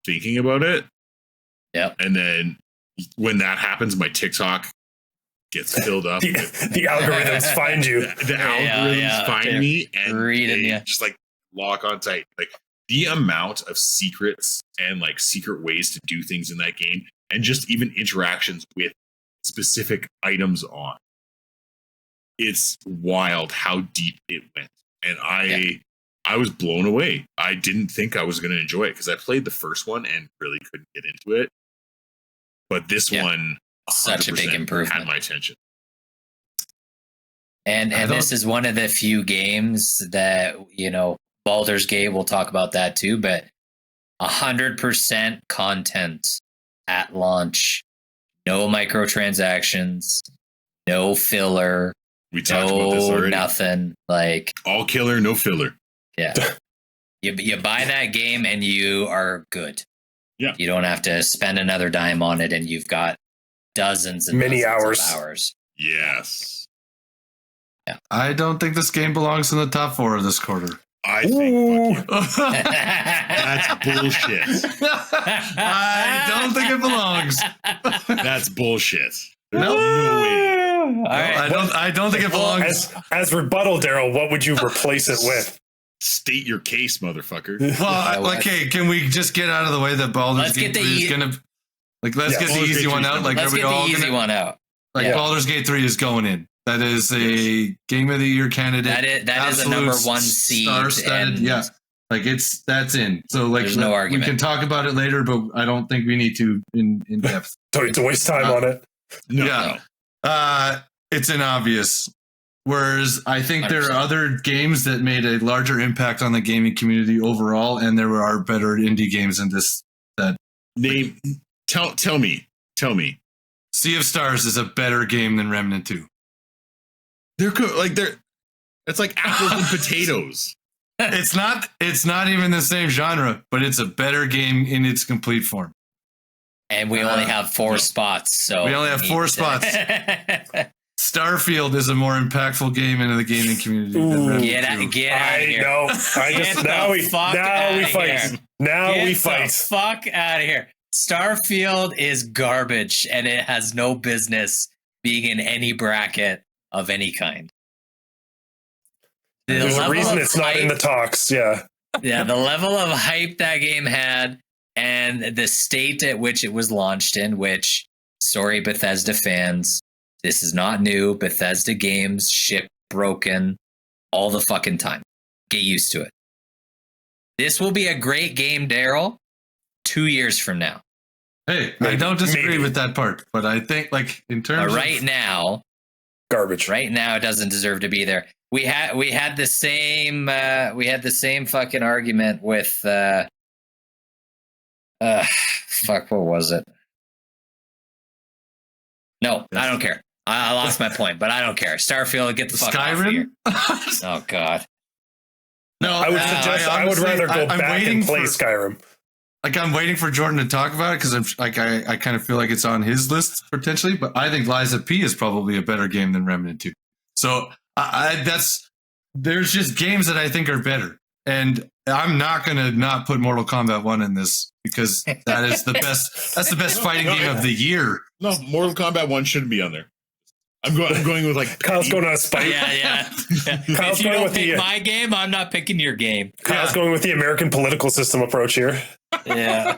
thinking about it. Yep. And then when that happens, my TikTok gets filled up. The algorithms find you. The algorithms find me and they just like lock on tight. Like the amount of secrets and like secret ways to do things in that game, and just even interactions with specific items on. It's wild how deep it went. And I was blown away. I didn't think I was going to enjoy it because I played the first one and really couldn't get into it. But this one, such a big improvement, had my attention. And this is one of the few games that, Baldur's Gate, we'll talk about that too, but 100% content at launch. No microtransactions, no filler. We talked about this already. Nothing. Like all killer, no filler. Yeah. You buy that game and you are good. Yeah. You don't have to spend another dime on it, and you've got dozens and many dozens hours. Of hours. Yes. Yeah. I don't think this game belongs in the top 4 of this quarter. I think that's bullshit. I don't think it belongs. That's bullshit. No way. All right. I don't think it belongs. As rebuttal, Daryl, what would you replace it with? State your case, motherfucker. Well, okay, can we just get out of the way that Baldur's Gate 3 is gonna let's get the easy one out. Like, let's are we get all the easy one out. Like, Baldur's Gate 3 is going in. That is a Game of the Year candidate. That is a number 1 seed. Star-studded, like that's in. So like, there's no argument. We can talk about it later, but I don't think we need to in depth. Don't need to waste time on it. No. It's an obvious. Whereas I think 100%. There are other games that made a larger impact on the gaming community overall, and there are better indie games in this. That name Tell me. Sea of Stars is a better game than Remnant 2. It's like apples and potatoes. It's not even the same genre, but it's a better game in its complete form. And we only have 4 spots, so we only have 4 spots. Starfield is a more impactful game into the gaming community than Remnant 2. Get out of here. I know. Now we fight. Now we fight. Get the fuck out of here. Starfield is garbage, and it has no business being in any bracket of any kind. There's a reason it's not in the talks. Yeah. Yeah, the level of hype that game had and the state at which it was launched in, which, sorry, Bethesda fans, this is not new. Bethesda games ship broken all the fucking time. Get used to it. This will be a great game, Daryl, 2 years from now. Hey, I don't disagree with that part, but I think, like, in terms right now, garbage. Right now, it doesn't deserve to be there. We had the same fucking argument with fuck, what was it? No, I don't care. I lost my point, but I don't care. Starfield, get the fuck off of here. Oh God. No, I would suggest I would rather go back and play Skyrim. Like, I'm waiting for Jordan to talk about it because I'm like I kind of feel like it's on his list potentially, but I think Lies of P is probably a better game than Remnant 2. So there's just games that I think are better, and I'm not gonna not put Mortal Kombat 1 in this because that is the best. That's the best fighting game of the year. No, Mortal Kombat 1 shouldn't be on there. I'm going with like Kyle's going on a spike. Yeah. If you don't pick my game, I'm not picking your game. Kyle's going with the American political system approach here. Yeah.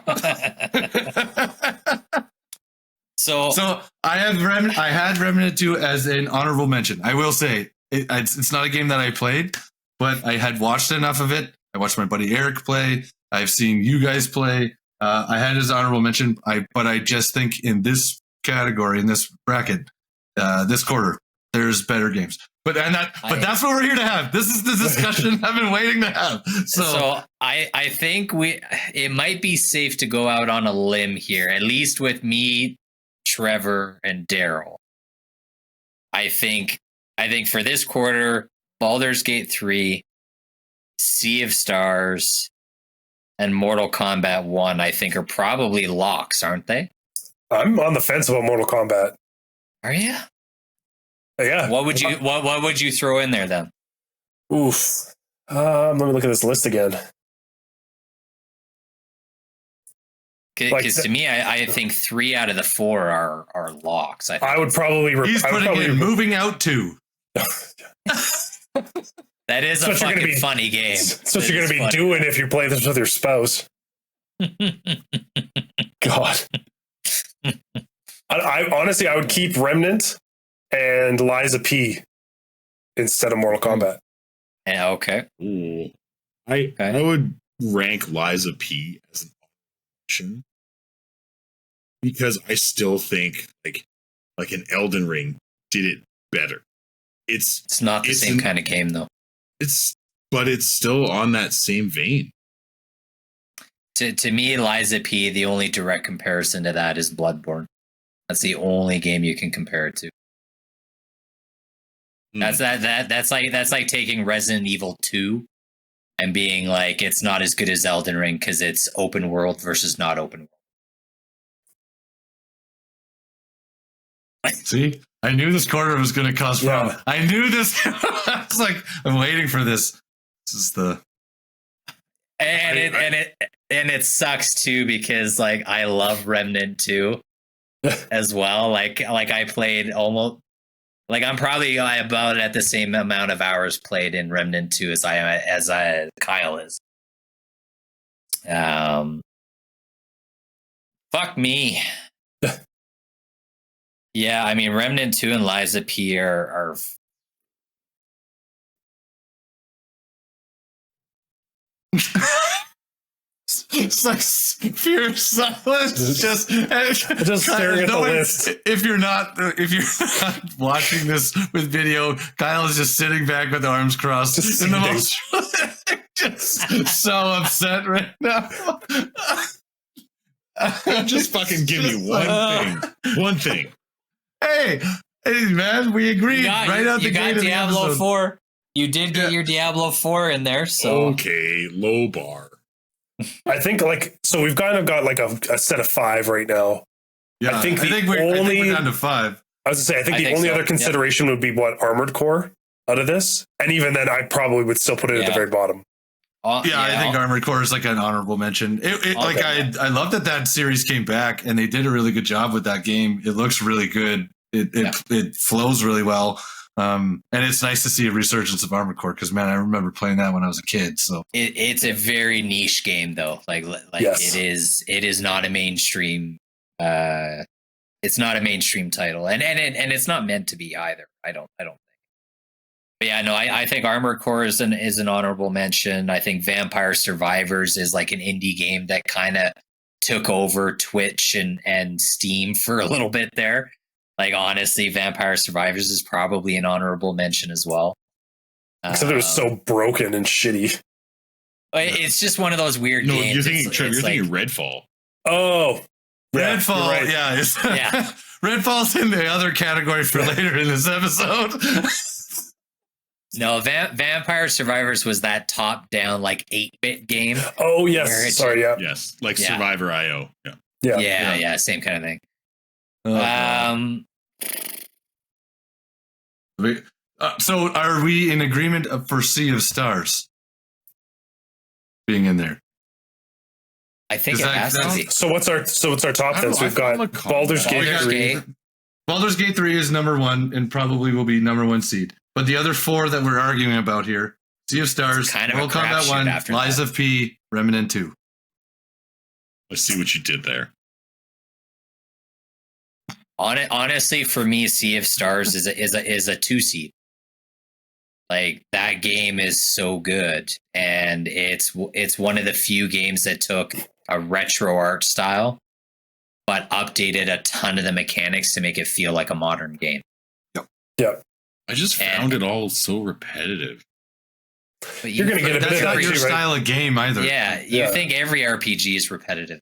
So I had Remnant 2 as an honorable mention. I will say it's not a game that I played, but I had watched enough of it. I watched my buddy Eric play. I've seen you guys play. I had his honorable mention. But I just think in this category, in this bracket, this quarter, there's better games. But that's what we're here to have. This is the discussion I've been waiting to have. So I think it might be safe to go out on a limb here, at least with me, Trevor, and Daryl. I think for this quarter, Baldur's Gate 3, Sea of Stars, and Mortal Kombat 1, I think, are probably locks, aren't they? I'm on the fence about Mortal Kombat. Are you? Yeah. What would you throw in there then? Oof. Let me look at this list again. Because to me, I think 3 out of the 4 are locks. I would probably. He's putting in Moving Out 2. That is a fucking funny game. That's what you're going to be doing if you play this with your spouse. God. I honestly, I would keep Remnant and Lies of P instead of Mortal Kombat. Yeah, okay. Ooh. I would rank Lies of P as an option because I still think like an Elden Ring did it better. It's not the same kind of game though. But it's still on that same vein. To me, Lies of P, the only direct comparison to that is Bloodborne. That's the only game you can compare it to. That's like taking Resident Evil 2 and being like, it's not as good as Elden Ring because it's open world versus not open world. See, I knew this quarter was going to cause problems. I knew this. I was like, I'm waiting for this. This is the. And it sucks too because like I love Remnant 2 as well. Like I played almost. Like I'm probably about at the same amount of hours played in Remnant 2 as Kyle is. Fuck me. Yeah, I mean Remnant 2 and Lies of P are It's like fear silence. Just staring at the list. If you're not watching this with video, Kyle is just sitting back with arms crossed, just in the most, just so upset right now. Just fucking give me one thing. Hey, man, we agreed right out the gate of the Diablo episode. 4. You did get your Diablo 4 in there, so Okay, low bar. I think so we've kind of got like a set of 5 right now. Yeah, I think we're down to 5. I was gonna say, I think the only other consideration would be what Armored Core out of this, and even then, I probably would still put it at the very bottom. I think Armored Core is like an honorable mention. I love that series came back and they did a really good job with that game. It looks really good. It flows really well. And it's nice to see a resurgence of Armored Core because, man, I remember playing that when I was a kid. So it's a very niche game, though. It is not a mainstream. It's not a mainstream title, and it's not meant to be either. I don't think. But yeah, no, I think Armored Core is an honorable mention. I think Vampire Survivors is like an indie game that kind of took over Twitch and Steam for a little bit there. Like, honestly, Vampire Survivors is probably an honorable mention as well. Except it was so broken and shitty. It's just one of those weird games. No, you're thinking Redfall. Oh, yeah, Redfall, right. yeah. Redfall's in the other category for later in this episode. No, Vampire Survivors was that top-down, like, 8-bit game. Oh, yes. Sorry, yeah. Yes, like Survivor IO. Yeah, same kind of thing. So are we in agreement for Sea of Stars being in there? I think it has to be. So what's our top then? So we've got Baldur's Gate 3. Baldur's Gate 3 is number 1 and probably will be number 1 seed. But the other 4 that we're arguing about here: Sea of Stars, Mortal Kombat 1, Lies of P, Remnant 2. Let's see what you did there. Honestly, for me, Sea of Stars is a 2 seed. Like, that game is so good, and it's one of the few games that took a retro art style, but updated a ton of the mechanics to make it feel like a modern game. Yep. I just found it all so repetitive. But you're going to get a bit of not your style of game either. Yeah, you think every RPG is repetitive.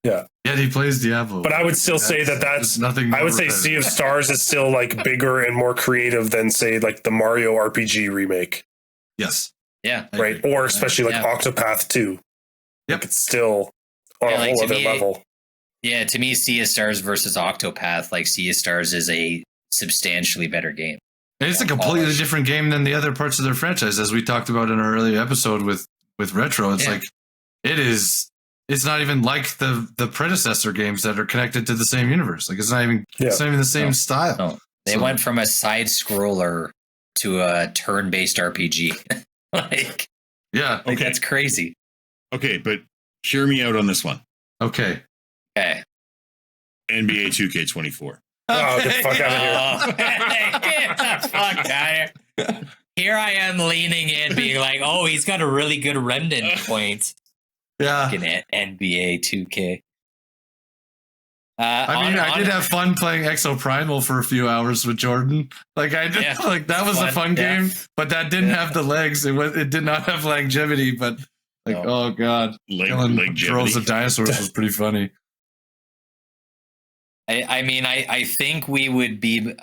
Yeah. Yet he plays Diablo. But I would still say that's nothing. I would say Sea of Stars is still like bigger and more creative than, say, like the Mario RPG remake. Yes. Yeah. Right. Or especially like Octopath 2. Yep. Like, it's still on a whole other level. Yeah, to me, Sea of Stars versus Octopath, like, Sea of Stars is a substantially better game. And it's a completely different game than the other parts of their franchise, as we talked about in our earlier episode with Retro. It's like it's not even like the predecessor games that are connected to the same universe. Like, it's not even the same style. No. They went from a side scroller to a turn-based RPG. That's crazy. Okay, but hear me out on this one. Okay. NBA 2K24. Oh, get the fuck out of here. Get the fuck out of here. Here I am leaning in, being like, oh, he's got a really good Remnant point. Yeah. NBA 2K. I did have fun playing Exoprimal for a few hours with Jordan. Like, I did, like, that was a fun game, but that didn't have the legs. It did not have longevity, but like, oh god, killing droves of dinosaurs was pretty funny. I mean, I think we would be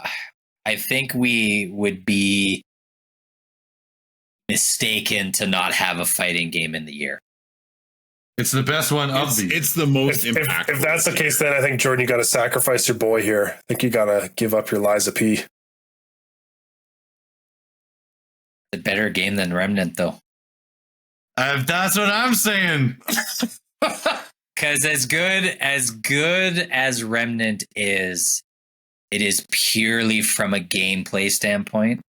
mistaken to not have a fighting game in the year. It's the best one of these. It's the most impactful. If that's the case, then I think, Jordan, you got to sacrifice your boy here. I think you got to give up your Lies of P. A better game than Remnant, though. That's what I'm saying. Because as good as Remnant is, it is purely from a gameplay standpoint.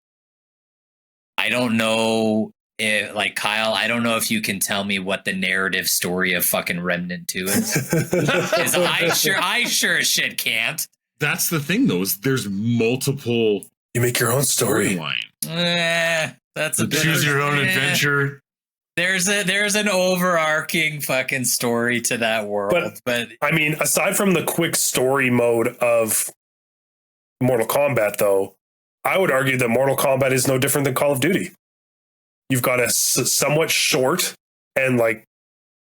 I don't know if, like, Kyle, I don't know if you can tell me what the narrative story of fucking Remnant 2 is. I sure as shit can't. That's the thing, though, is there's multiple. You make your own story. That's a choose your own adventure. There's an overarching fucking story to that world, but I mean, aside from the quick story mode of Mortal Kombat, though, I would argue that Mortal Kombat is no different than Call of Duty. You've got a somewhat short and, like,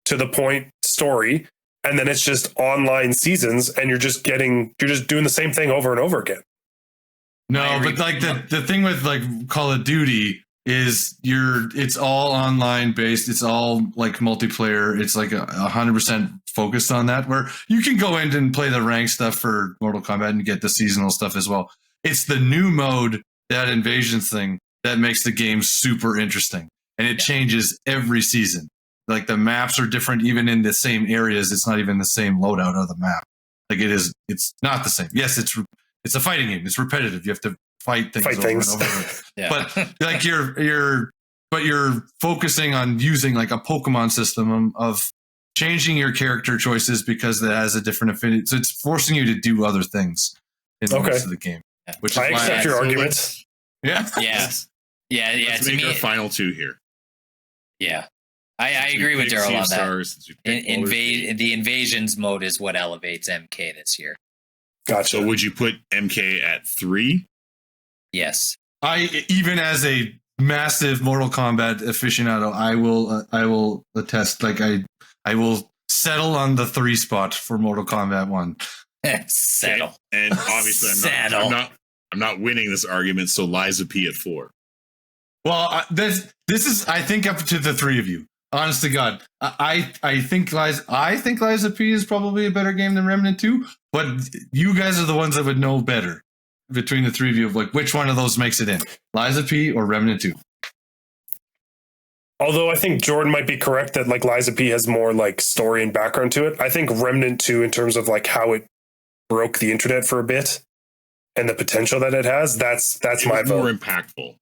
to the point story, and then it's just online seasons, and you're just doing the same thing over and over again. No, but like the thing with like Call of Duty is it's all online based. It's all like multiplayer. It's like 100% focused on that, where you can go in and play the rank stuff for Mortal Kombat and get the seasonal stuff as well. It's the new mode, that invasions thing, that makes the game super interesting. And it changes every season. Like the maps are different, even in the same areas. It's not even the same loadout of the map. Like it's not the same. Yes, it's a fighting game. It's repetitive. You have to fight things over and over. Yeah. But like you're focusing on using like a Pokemon system of changing your character choices because it has a different affinity. So it's forcing you to do other things in the rest of the game. Yeah. Which is I accept your argument. Yeah. Yeah. Let's make our final two here. Yeah. I agree with Daryl on that. The invasions mode is what elevates MK this year. Gotcha. So would you put MK at 3? Yes. Even as a massive Mortal Kombat aficionado, I will attest. Like I will settle on the 3 spot for Mortal Kombat 1. Settle. Okay. And obviously I'm not winning this argument, so Liza P at 4. Well, this is, I think, up to the 3 of you. Honest to God, I think Liza P is probably a better game than Remnant 2, but you guys are the ones that would know better between the 3 of you of like which one of those makes it in, Liza P or Remnant 2. Although I think Jordan might be correct that like Liza P has more like story and background to it. I think Remnant 2, in terms of like how it broke the internet for a bit and the potential that it has, that's my vote. More impactful.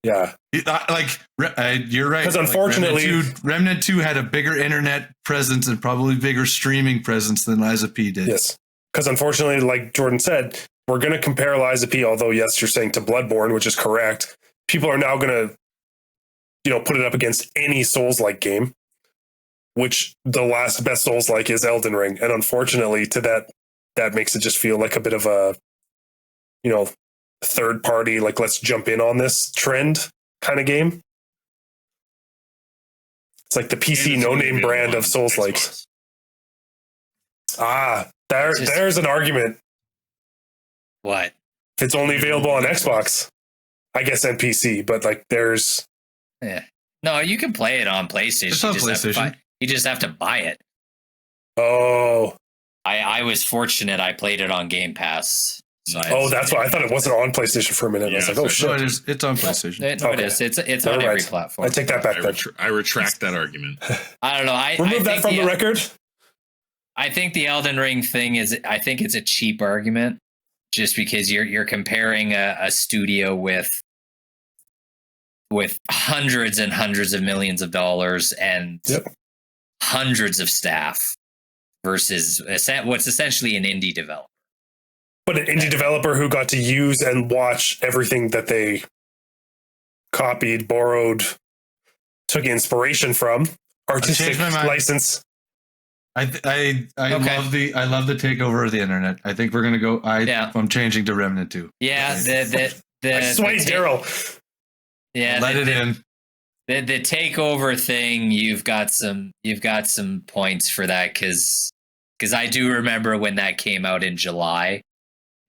Yeah. You're right. Because unfortunately, Remnant 2 had a bigger internet presence and probably bigger streaming presence than Liza P did. Yes. Because unfortunately, like Jordan said, we're going to compare Liza P, although yes, you're saying to Bloodborne, which is correct. People are now going to, put it up against any Souls-like game, which the last best Souls-like is Elden Ring. And unfortunately, that makes it just feel like a bit of a, third party, like let's jump in on this trend kind of game. It's like the PC no-name brand of Souls likes. There's an argument. What? If it's only available on Xbox, I guess, and PC, but like there's. Yeah. No, you can play it on PlayStation. It's on PlayStation. You just have to buy it. Oh. I was fortunate. I played it on Game Pass. So that's why I thought it wasn't on PlayStation for a minute. I was like, oh shit. No, it's on PlayStation. No, it is. It's on every platform. I take that back. I retract that argument. I don't know. Remove that from the record. I think the Elden Ring thing is. I think it's a cheap argument, just because you're comparing a studio with hundreds and hundreds of millions of dollars and hundreds of staff versus what's essentially an indie developer. But an indie developer who got to use and watch everything that they copied, borrowed, took inspiration from, artistic license. I love the takeover of the internet. I think we're gonna go. I'm changing to Remnant 2. Yeah, the Daryl. Yeah, let it in. The takeover thing. You've got some points for that because I do remember when that came out in July.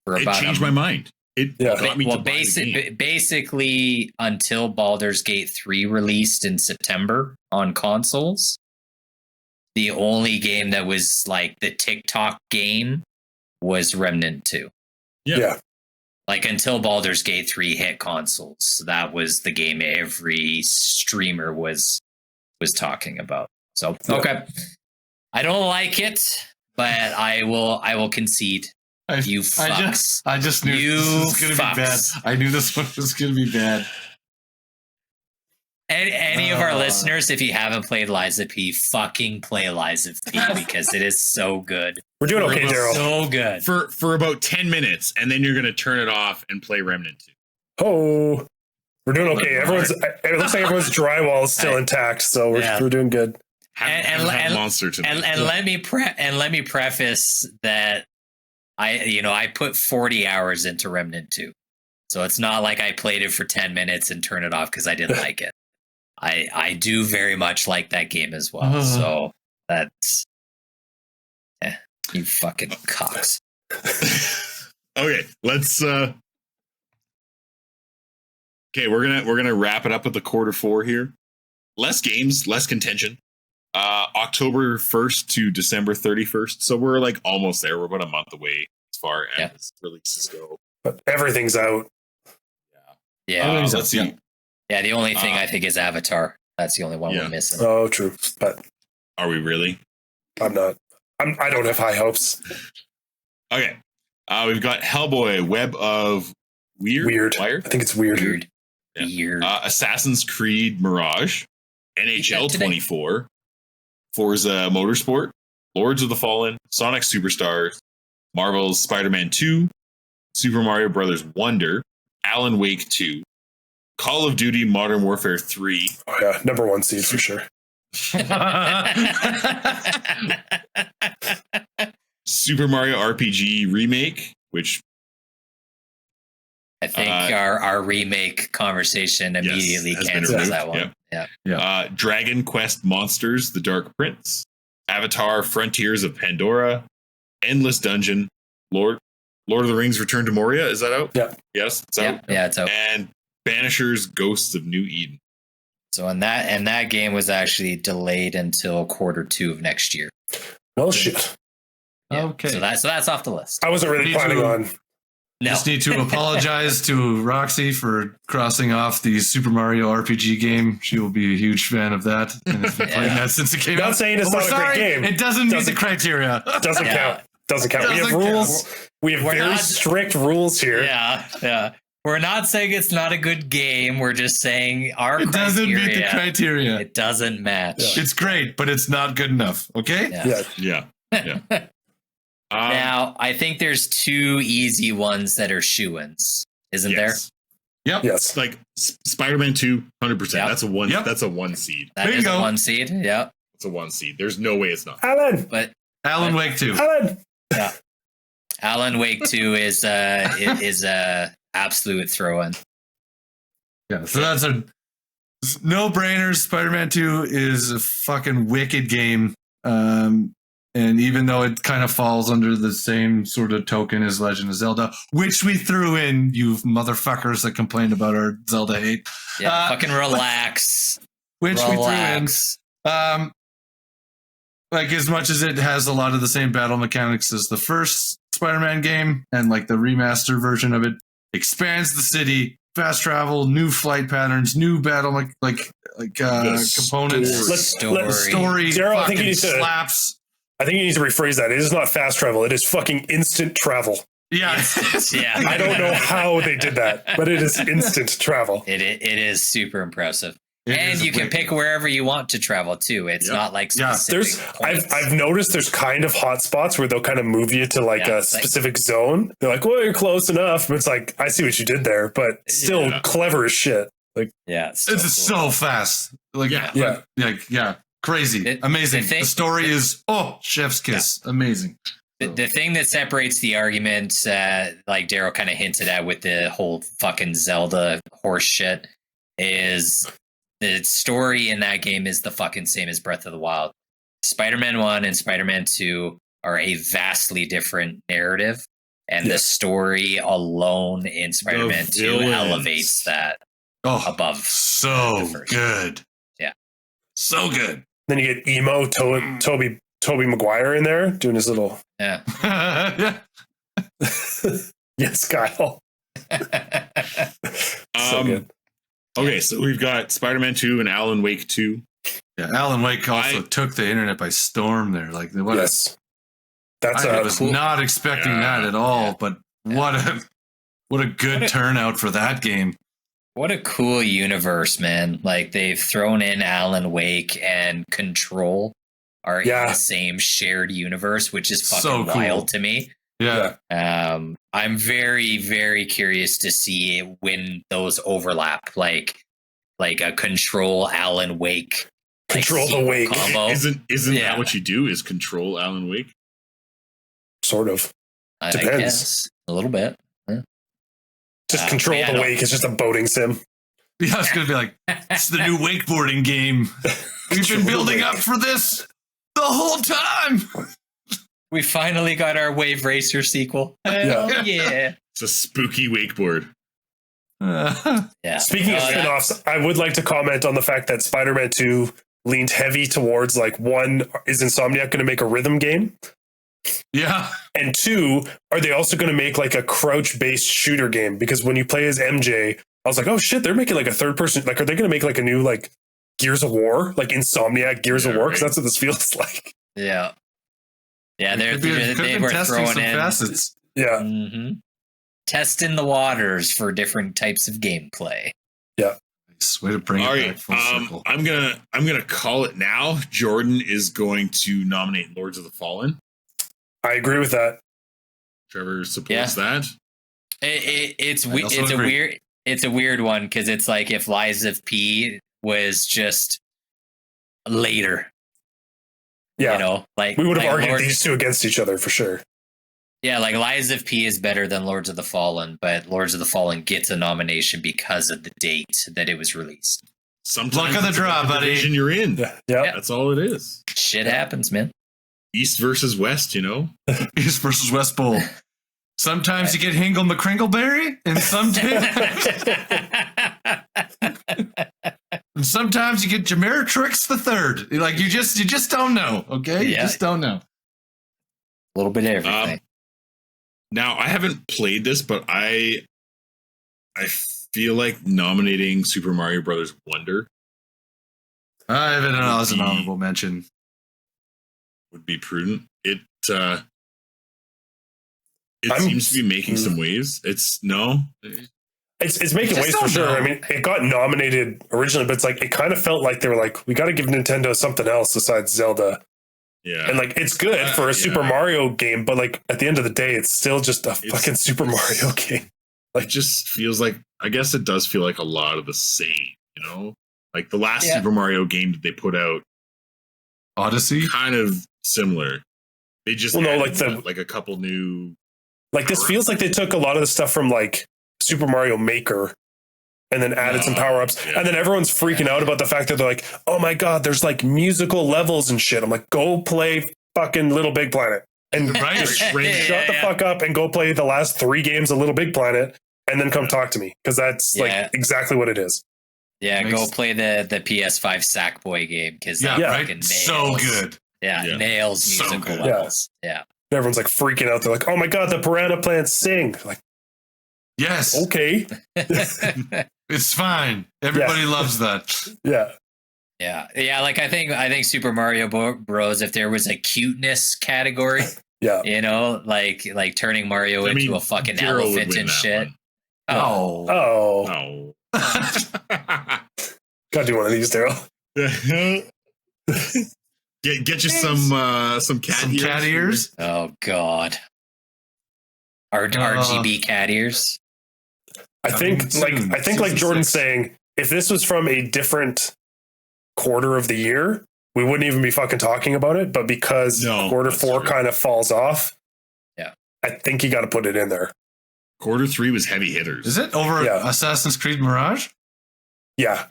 It changed my mind. It got me to buy the game. Basically, until Baldur's Gate 3 released in September on consoles, the only game that was like the TikTok game was Remnant 2. Yeah. Like until Baldur's Gate 3 hit consoles, that was the game every streamer was talking about. So, okay. I don't like it, but I will concede. You fucks. I just knew this was going to be bad. I knew this one was going to be bad. Any of our listeners, if you haven't played Liza P, fucking play Liza P because it is so good. We're doing okay, Daryl. So good. For about 10 minutes, and then you're going to turn it off and play Remnant 2. Oh, we're doing okay. It looks like everyone's drywall is still intact, so we're doing good. Monster tonight. And let me preface that I put 40 hours into Remnant 2. So it's not like I played it for 10 minutes and turned it off because I didn't like it. I do very much like that game as well. So You fucking cocks. Okay, let's. Okay, we're gonna wrap it up with the quarter 4 here. Less games, less contention. October 1st to December 31st. So we're like almost there. We're about a month away as far as releases go. But everything's out. Yeah. Let's see. Yeah, the only thing I think is Avatar. That's the only one we're missing. Oh, true. But are we really? I'm not. I don't have high hopes. Okay. We've got Hellboy, Web of Weird. I think it's weird. Weird. Assassin's Creed Mirage, NHL 24, Forza Motorsport, Lords of the Fallen, Sonic Superstars, Marvel's Spider-Man 2, Super Mario Brothers Wonder, Alan Wake 2, Call of Duty Modern Warfare 3. Oh yeah, number 1 seed for sure. Super Mario RPG Remake, which I think our remake conversation immediately cancels that one. Yeah. Dragon Quest Monsters, The Dark Prince, Avatar Frontiers of Pandora, Endless Dungeon, Lord of the Rings Return to Moria. Is that out? Yeah. Yes, it's out. Yeah, it's out. And Banishers Ghosts of New Eden. So and that game was actually delayed until Q2 of next year. Well, shit. Yeah. Okay. So that's off the list. I wasn't really planning on. No. Just need to apologize to Roxy for crossing off the Super Mario RPG game. She will be a huge fan of that and has been playing that since it came out. Not saying it's not a great game. It doesn't meet the criteria. Doesn't count. Doesn't count. We have rules. We have very strict rules here. Yeah. We're not saying it's not a good game. We're just saying it doesn't meet the criteria. It doesn't match. Yeah. It's great, but it's not good enough. Okay? Yeah. Now, I think there's 2 easy ones that are shoo-ins, isn't there? Yep. Yes. Like Spider-Man 2, 100%. Yep. That's a 1. Yep. That's a 1 seed. That is a 1 seed. Yep. It's a 1 seed. There's no way it's not. Alan Wake 2. Yeah. Alan Wake 2 is a absolute throw-in. Yeah. So that's a no-brainer. Spider-Man 2 is a fucking wicked game. And even though it kind of falls under the same sort of token as Legend of Zelda, which we threw in, you motherfuckers that complained about our Zelda hate. Yeah, fucking relax. We threw in. Like, as much as it has a lot of the same battle mechanics as the first Spider-Man game, and like the remaster version of it, expands the city, fast travel, new flight patterns, new battle components, story. Daryl, I think you need to slaps. I think you need to rephrase that. It is not fast travel. It is fucking instant travel. Yeah. Yeah. I don't know how they did that, but it is instant travel. It is super impressive. And you can pick wherever you want to travel too. It's not like specific points. I've noticed there's kind of hot spots where they'll kind of move you to like a specific zone. They're like, well, you're close enough. But it's like, I see what you did there, but still clever as shit. Like, it's so fast. Like, crazy, amazing. The story is chef's kiss, amazing. The thing that separates the argument, like Daryl kind of hinted at with the whole fucking Zelda horse shit, is the story in that game is the fucking same as Breath of the Wild. Spider-Man 1 and Spider-Man 2 are a vastly different narrative, and the story alone in Spider-Man 2 elevates that above. So good. Yeah. So good. Then you get emo Toby Maguire in there doing his little yes, Kyle. So good. Okay, so we've got Spider-Man 2 and Alan Wake 2. Yeah, Alan Wake also took the internet by storm there. Like, what? Yes. I was not expecting that at all. But what a good turnout for that game. What a cool universe, man. Like, they've thrown in Alan Wake and Control are in the same shared universe, which is fucking wild to me. Yeah. I'm very, very curious to see when those overlap, like a Control Alan Wake. Control the Wake. Combo. Isn't that what you do, is control Alan Wake? Sort of. Depends. I guess. A little bit. Just Control the Wake is just a boating sim. Yeah, I was going to be like, it's the new wakeboarding game. We've been building up for this the whole time. We finally got our Wave Racer sequel. Hell yeah. It's a spooky wakeboard. Yeah. Speaking of spin-offs, I would like to comment on the fact that Spider-Man 2 leaned heavy towards like, one, is Insomniac going to make a rhythm game? Yeah. And two, are they also going to make like a crouch-based shooter game? Because when you play as MJ, I was like, oh shit, they're making like a third person. Like, are they going to make like a new like Gears of War, like Insomniac Gears of War? Because that's what this feels like. Yeah. Yeah, they They were testing throwing some in facets. Yeah. Mm-hmm. Testing the waters for different types of gameplay. Nice way to bring All it right, back full circle. I'm gonna call it now. Jordan is going to nominate Lords of the Fallen. I agree with that. Trevor supports that. It's I also a agree. weird one because it's like if Lies of P was just later. Yeah. You know, like We would have like argued these two against each other for sure. Yeah, like Lies of P is better than Lords of the Fallen, but Lords of the Fallen gets a nomination because of the date that it was released. Sometimes Luck of the it's draw, about buddy. division you're in. Yeah. That's all it is. Shit happens, man. East versus West, you know. East versus West Bowl. Sometimes you get Hingle McCringleberry, and sometimes you get Jameritrix the Third. Like you just don't know. Okay, you just don't know. A little bit of everything. Now I haven't played this, but I feel like nominating Super Mario Brothers Wonder I have it as an honorable mention. would be prudent. It seems to be making some waves. It's making waves for sure. I mean, it got nominated originally, but it's like it kind of felt like they were like, we got to give Nintendo something else besides Zelda. Yeah, and like it's good for a Super Mario game, but like at the end of the day, it's still just a fucking Super Mario game. Like, it just feels like, I guess it does feel like a lot of the same. You know, like the last Super Mario game that they put out, Odyssey, kind of similar. They just like a couple new. Like this feels like they took a lot of the stuff from like Super Mario Maker and then added some power-ups. And then everyone's freaking out about the fact that they're like, oh my God, there's like musical levels and shit. I'm like, go play fucking Little Big Planet. And just shut the fuck up and go play the last 3 games of Little Big Planet and then come talk to me. Because that's like exactly what it is. Yeah, go play the PS5 Sackboy game. Because that fucking nails. So good. Yeah, nails musical levels. Yeah. Everyone's like freaking out. They're like, oh my God, the piranha plants sing. Like, yes. Okay. It's fine. Everybody loves that. Yeah. Yeah. Like I think Super Mario Bros. If there was a cuteness category, you know, like turning Mario into a fucking elephant and shit. Oh. Gotta do one of these, Daryl. Get you some cat ears. Oh God. RGB cat ears. I think like Jordan's saying, if this was from a different quarter of the year, we wouldn't even be fucking talking about it. But because quarter 4 kind of falls off, I think you got to put it in there. Quarter 3 was heavy hitters. Is it over Assassin's Creed Mirage? Yeah,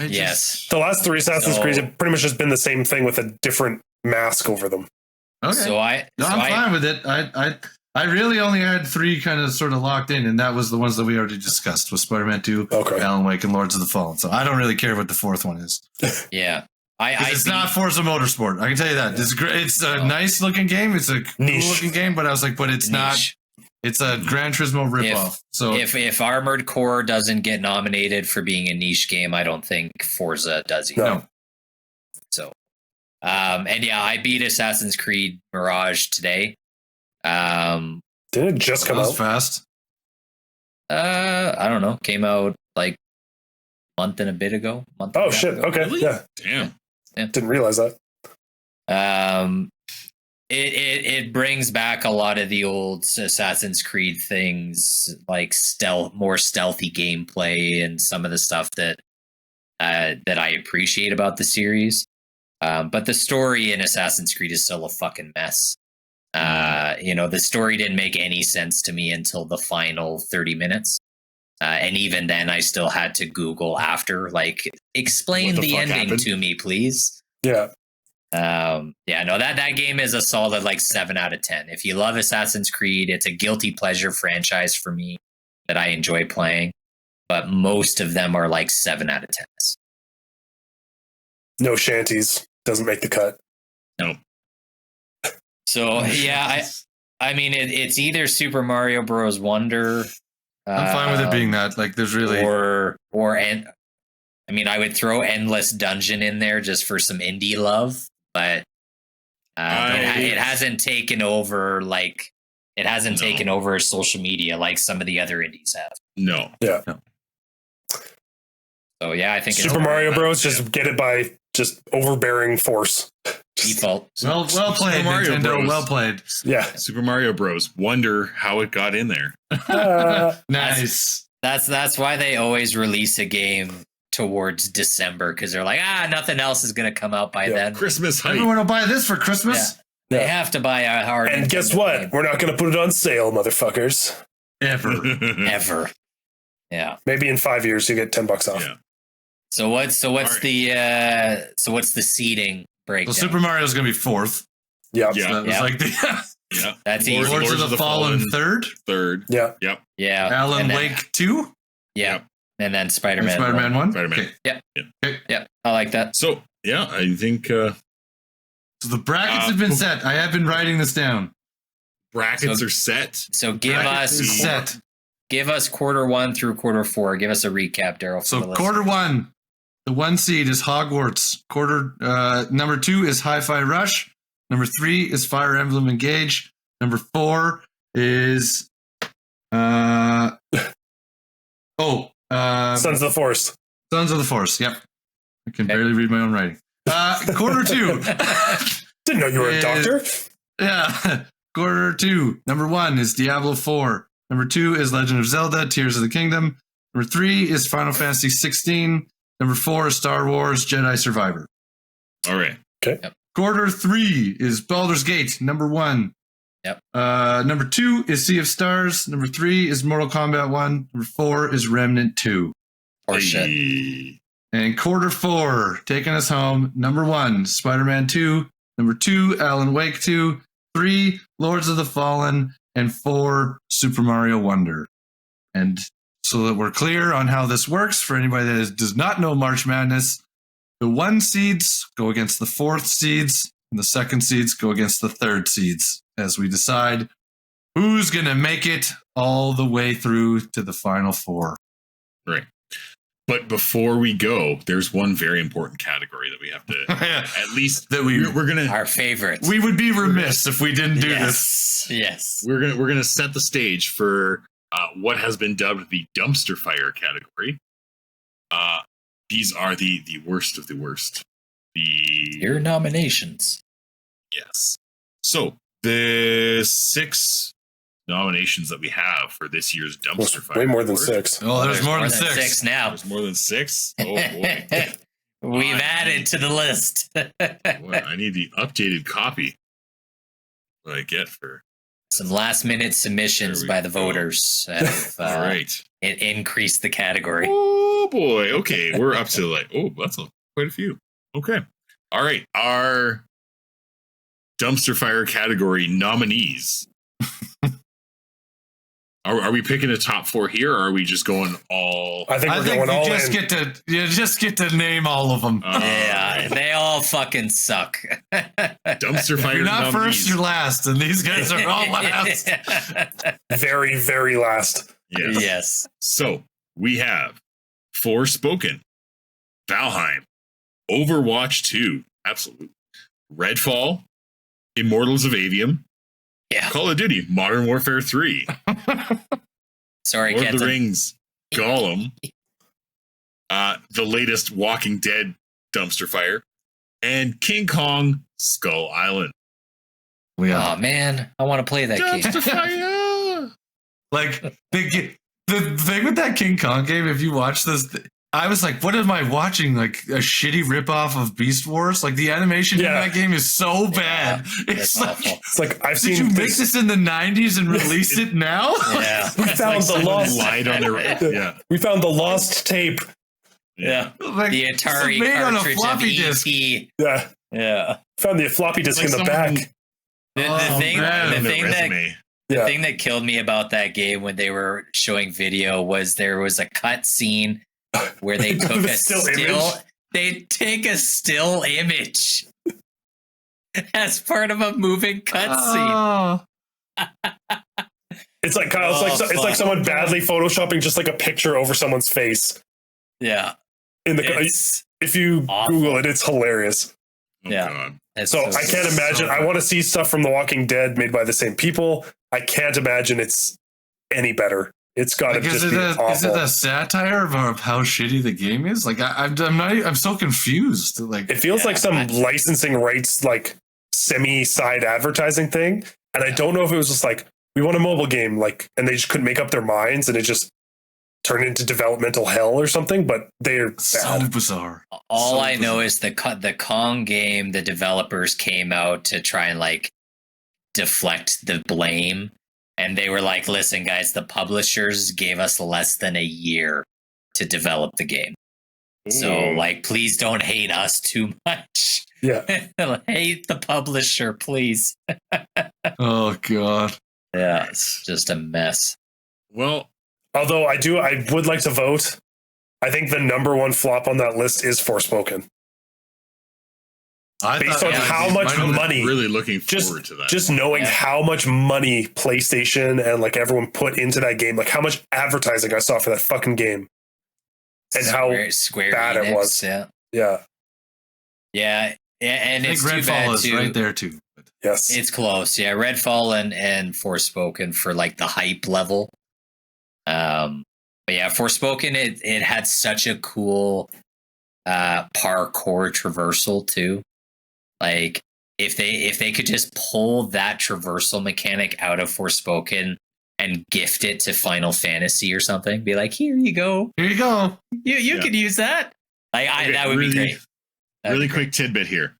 yes. The last 3 Assassin's Creed have pretty much just been the same thing with a different mask over them. Okay. I'm fine with it. I really only had 3 kind of sort of locked in, and that was the ones that we already discussed with Spider-Man 2, Alan Wake, and Lords of the Fallen. So I don't really care what the 4th one is. Yeah. It's not Forza Motorsport. I can tell you that. It's great. It's a nice looking game. It's a cool looking game, but I was like, but it's not. It's a Gran Turismo ripoff. So if Armored Core doesn't get nominated for being a niche game, I don't think Forza does either. No. So, and I beat Assassin's Creed Mirage today. Didn't it just come out fast? I don't know. Came out like a month and a bit ago. Oh shit! Okay, really? Yeah. Damn. Didn't realize that. It brings back a lot of the old Assassin's Creed things, like more stealthy gameplay, and some of the stuff that I appreciate about the series. But the story in Assassin's Creed is still a fucking mess. The story didn't make any sense to me until the final 30 minutes. And even then, I still had to Google after, like, explain the ending to me, please. Yeah. That game is a solid like 7 out of 10. If you love Assassin's Creed, it's a guilty pleasure franchise for me that I enjoy playing, but most of them are like 7 out of 10s. No shanties. Doesn't make the cut. No. So yeah, I mean it's either Super Mario Bros. Wonder. I'm fine with it being that. Like, there's really I would throw Endless Dungeon in there just for some indie love, but it hasn't taken over taken over social media like some of the other indies have. No. Yeah. No. So yeah, I think Super Mario Bros. Just get it by just overbearing force. default. well played, Mario Nintendo. Bros. Well played. Yeah. Super Mario Bros. Wonder how it got in there. Nice. That's why they always release a game towards December, because they're like, nothing else is going to come out by then. Christmas hype. Everyone will buy this for Christmas. Yeah. They have to buy a hard. And guess what? game. We're not going to put it on sale, motherfuckers. Ever. Yeah. Maybe in 5 years you get $10 off. Yeah. So what's the seeding breakdown? Well, Super Mario is going to be 4th. Yeah. Yeah. So that was like the Yeah. That's Lords- easy. Lords of the Fallen 3rd. Third. Yeah. Yep. Yeah. Alan And then- Wake 2. Yeah. And then Spider-Man. Spider-Man 1. Spider-Man. Okay. Yeah. I like that. So yeah, I think So the brackets have been set. I have been writing this down. brackets So- are set. So give Brackets is set. us quarter 1 through quarter 4. Give us a recap, Daryl. for So the quarter 1, the 1 seed is Hogwarts. Number 2 is Hi-Fi Rush. Number 3 is Fire Emblem Engage. Number 4 is Sons of the Force. Sons of the Force. Yep, I can barely read my own writing. Quarter 2. Didn't know you were a doctor. Yeah, quarter 2. Number 1 is Diablo 4. Number 2 is Legend of Zelda: Tears of the Kingdom. Number 3 is Final Fantasy 16. Number 4 is Star Wars Jedi Survivor. All right. Quarter 3 is Baldur's Gate, number 1. Yep. Number 2 is Sea of Stars. Number 3 is Mortal Kombat 1. Number 4 is Remnant 2. Or shit. Hey. And quarter 4, taking us home, number 1, Spider-Man 2. Number 2, Alan Wake 2. 3, Lords of the Fallen. And 4, Super Mario Wonder. And so that we're clear on how this works, for anybody that does not know March Madness, the 1 seeds go against the 4th seeds, and the 2nd seeds go against the 3rd seeds, as we decide who's going to make it all the way through to the final 4. Right. But before we go, there's one very important category that we have to at least That we're gonna Our favorites. we would be remiss if we didn't do this. Yes. we're gonna set the stage for what has been dubbed the dumpster fire category. These are the worst of the worst. Your nominations. Yes. So the 6 nominations that we have for this year's dumpster fire. Way more than award. 6. Oh, there's more than 6. now. There's more than 6. Oh boy. We've added to the list. Boy, I need the updated copy. What I get for Some last minute submissions There we by the go. voters have all right. it increased the category. Oh boy. Okay, we're up to that's quite a few. Okay. All right. Our dumpster fire category nominees. Are we picking a top 4 here, or are we just going all? I think I we're think going all you just get to name all of them. Yeah, they all fucking suck. Dumpster fire. You're not nominees. first, you're last, and these guys are all last. very, very last. Yes. Yes. So we have Forspoken, Valheim, Overwatch 2, absolutely, Redfall, Immortals of Avium, Yeah. Call of Duty, Modern Warfare 3, Sorry, Lord of the Kenton. Rings, Gollum, the latest Walking Dead dumpster fire, and King Kong Skull Island. Oh man, I want to play that game. Dumpster fire! Like the thing with that King Kong game, if you watch this, I was like, what am I watching? Like a shitty ripoff of Beast Wars? Like the animation in that game is so bad. It's It's like, awful. It's like I've did seen you make this in the 90s and release it now? Yeah. We found the Someone lost. lied on their yeah. We found the lost tape. Yeah. Like, The Atari it's made on a cartridge floppy of disk. ET. Yeah. Yeah. Found the floppy disk in the back. The thing Yeah. thing that killed me about that game when they were showing video was there was a cut scene where they took The a still still. image? They take a still image as part of a moving cutscene. It's like Kyle. It's like someone badly photoshopping just like a picture over someone's face. Yeah, If you awful. Google it, it's hilarious. Oh, Yeah. God. So I can't imagine. I want to see stuff from The Walking Dead made by the same people. I can't imagine it's any better. It's got to just be awful. Is it a satire of how shitty the game is? Like I'm so confused. Like It feels like some licensing rights, like semi-side advertising thing. And I don't know if it was just like, we want a mobile game, like, and they just couldn't make up their minds and it just turned into developmental hell or something, but they're so bad. bizarre. All So I know bizarre. is the Kong game, the developers came out to try and like deflect the blame. And they were like, listen, guys, the publishers gave us less than a year to develop the game. So, like, please don't hate us too much. Yeah. Hate the publisher, please. Oh god. Yeah, it's just a mess. Well, Although I would like to vote. I think the number one flop on that list is Forspoken. Based on how much money, really looking forward to that. just knowing how much money PlayStation and like everyone put into that game, like how much advertising I saw for that fucking game, and how Square bad Enix, it was. Yeah, Yeah. and I it's think too Redfall bad is too. right there too. Yes. It's close, yeah. Redfall and Forspoken for like the hype level. But yeah, Forspoken it had such a cool parkour traversal too. Like if they could just pull that traversal mechanic out of Forspoken and gift it to Final Fantasy or something, be like, here you go, Here you go. you could use that. Like Okay, that would be great. That'd Really be quick tidbit here.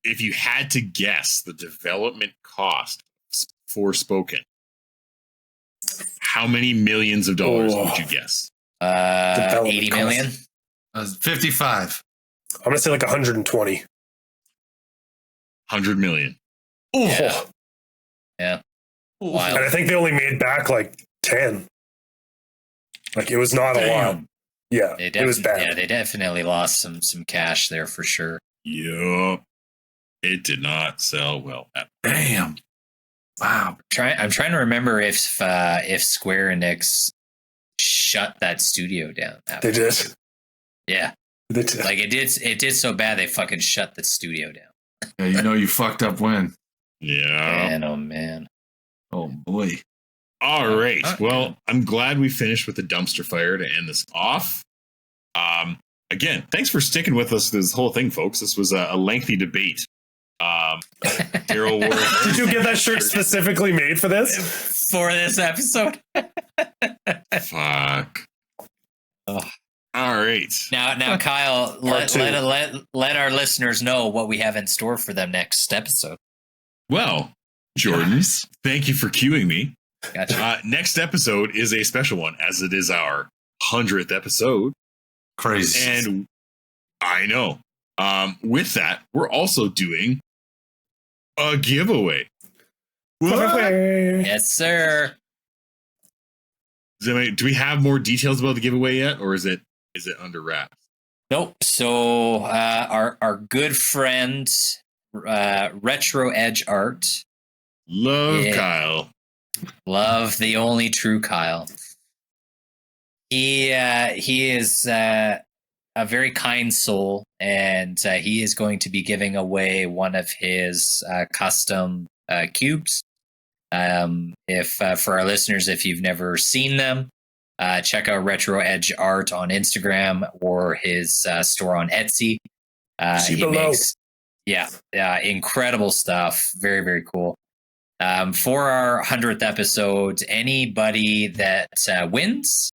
If you had to guess the development cost for Spoken, how many millions of dollars would you guess? great. Development 80 cost. million. 55. I'm gonna say like 120. 100 million. Ooh. Yeah. Yeah. Wild. And I think they only made back like 10. Like it was not a lot. Damn. Yeah, They it was bad. Yeah, they definitely lost some cash there for sure. Yup. It did not sell well at all. Damn. Wow. I'm trying to remember if Square Enix shut that studio down. They did. Yeah, They did. like it did so bad they fucking shut the studio down. Yeah, you know you fucked up when. Yeah. Man, oh man. Oh boy. All right. Okay. Well, I'm glad we finished with the dumpster fire to end this off. Again, thanks for sticking with us this whole thing, folks. This was a lengthy debate. Daryl Ward. Did you get that shirt specifically made for this? For this episode. Fuck. Ugh. All right. Now, Kyle, Part two. let our listeners know what we have in store for them next episode. Well, Jordan, thank you for cueing me. Gotcha. Next episode is a special one, as it is our 100th episode. Crazy. And I know. With that, we're also doing a giveaway. Yes, sir. Do we have more details about the giveaway yet, or is it under wraps? Nope. So our good friend Retro Edge Art, Love Yeah. Kyle. love the only true Kyle. He is a very kind soul, and he is going to be giving away one of his custom cubes. If for our listeners, if you've never seen them, check out Retro Edge Art on Instagram or his store on Etsy. See He below. makes incredible stuff. Very, very cool. For our 100th episode, anybody that wins,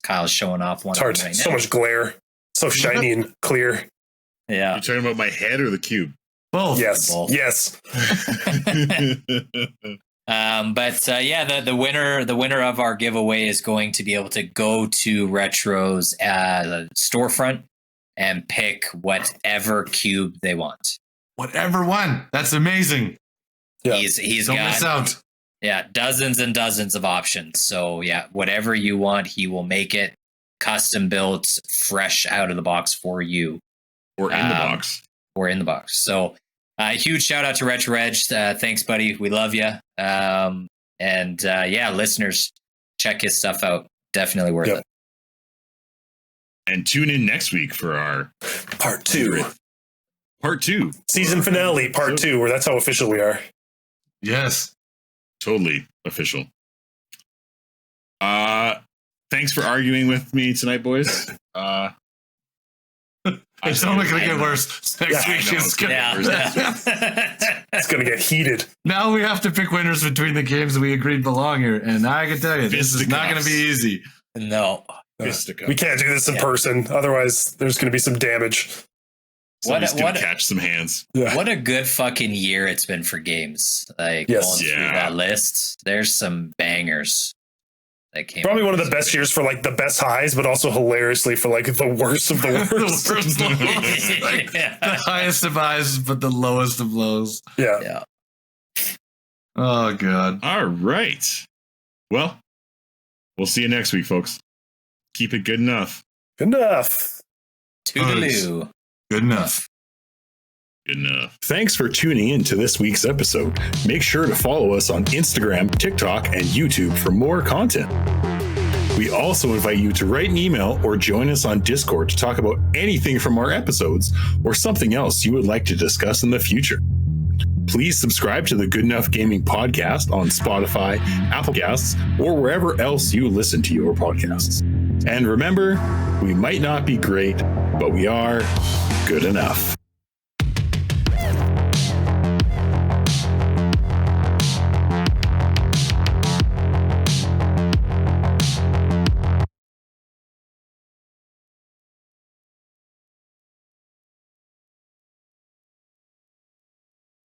Kyle's showing off one It's of hard. them right So now. much glare. So shiny and clear. Yeah. You're talking about my head or the cube? Both. Yes. Both. Yes. The winner of our giveaway is going to be able to go to Retro's storefront and pick whatever cube they want. Whatever one. That's amazing. Yeah. He's Don't miss got out. dozens and dozens of options. So yeah, whatever you want, he will make it custom built, fresh out of the box for you. Or in the box. Or in the box. So huge shout out to Retro Reg. Thanks, buddy. We love you. Listeners, check his stuff out. Definitely worth it. And tune in next week for our Part 2. Season finale, part 2, where that's how official we are. Yes. Totally official. Thanks for arguing with me tonight, boys. It's only going to get worse. Next week it's going to get heated. Now we have to pick winners between the games that we agreed belong here. And I can tell you, this is not going to be easy. No. We can't do this in person. Otherwise, there's going to be some damage. Somebody's going to catch some hands. Yeah. What a good fucking year it's been for games. Going through that list, there's some bangers that came. Probably one of the best years for like the best highs, but also hilariously for like the worst of the worst. The highest of highs, but the lowest of lows. Yeah. Oh, God. All right. Well, we'll see you next week, folks. Keep it good enough. Good enough. Toodaloo. Good enough. Good enough. Thanks for tuning in to this week's episode. Make sure to follow us on Instagram, TikTok, and YouTube for more content. We also invite you to write an email or join us on Discord to talk about anything from our episodes or something else you would like to discuss in the future. Please subscribe to the Good Enough Gaming podcast on Spotify, Apple Podcasts, or wherever else you listen to your podcasts. And remember, we might not be great, but we are good enough.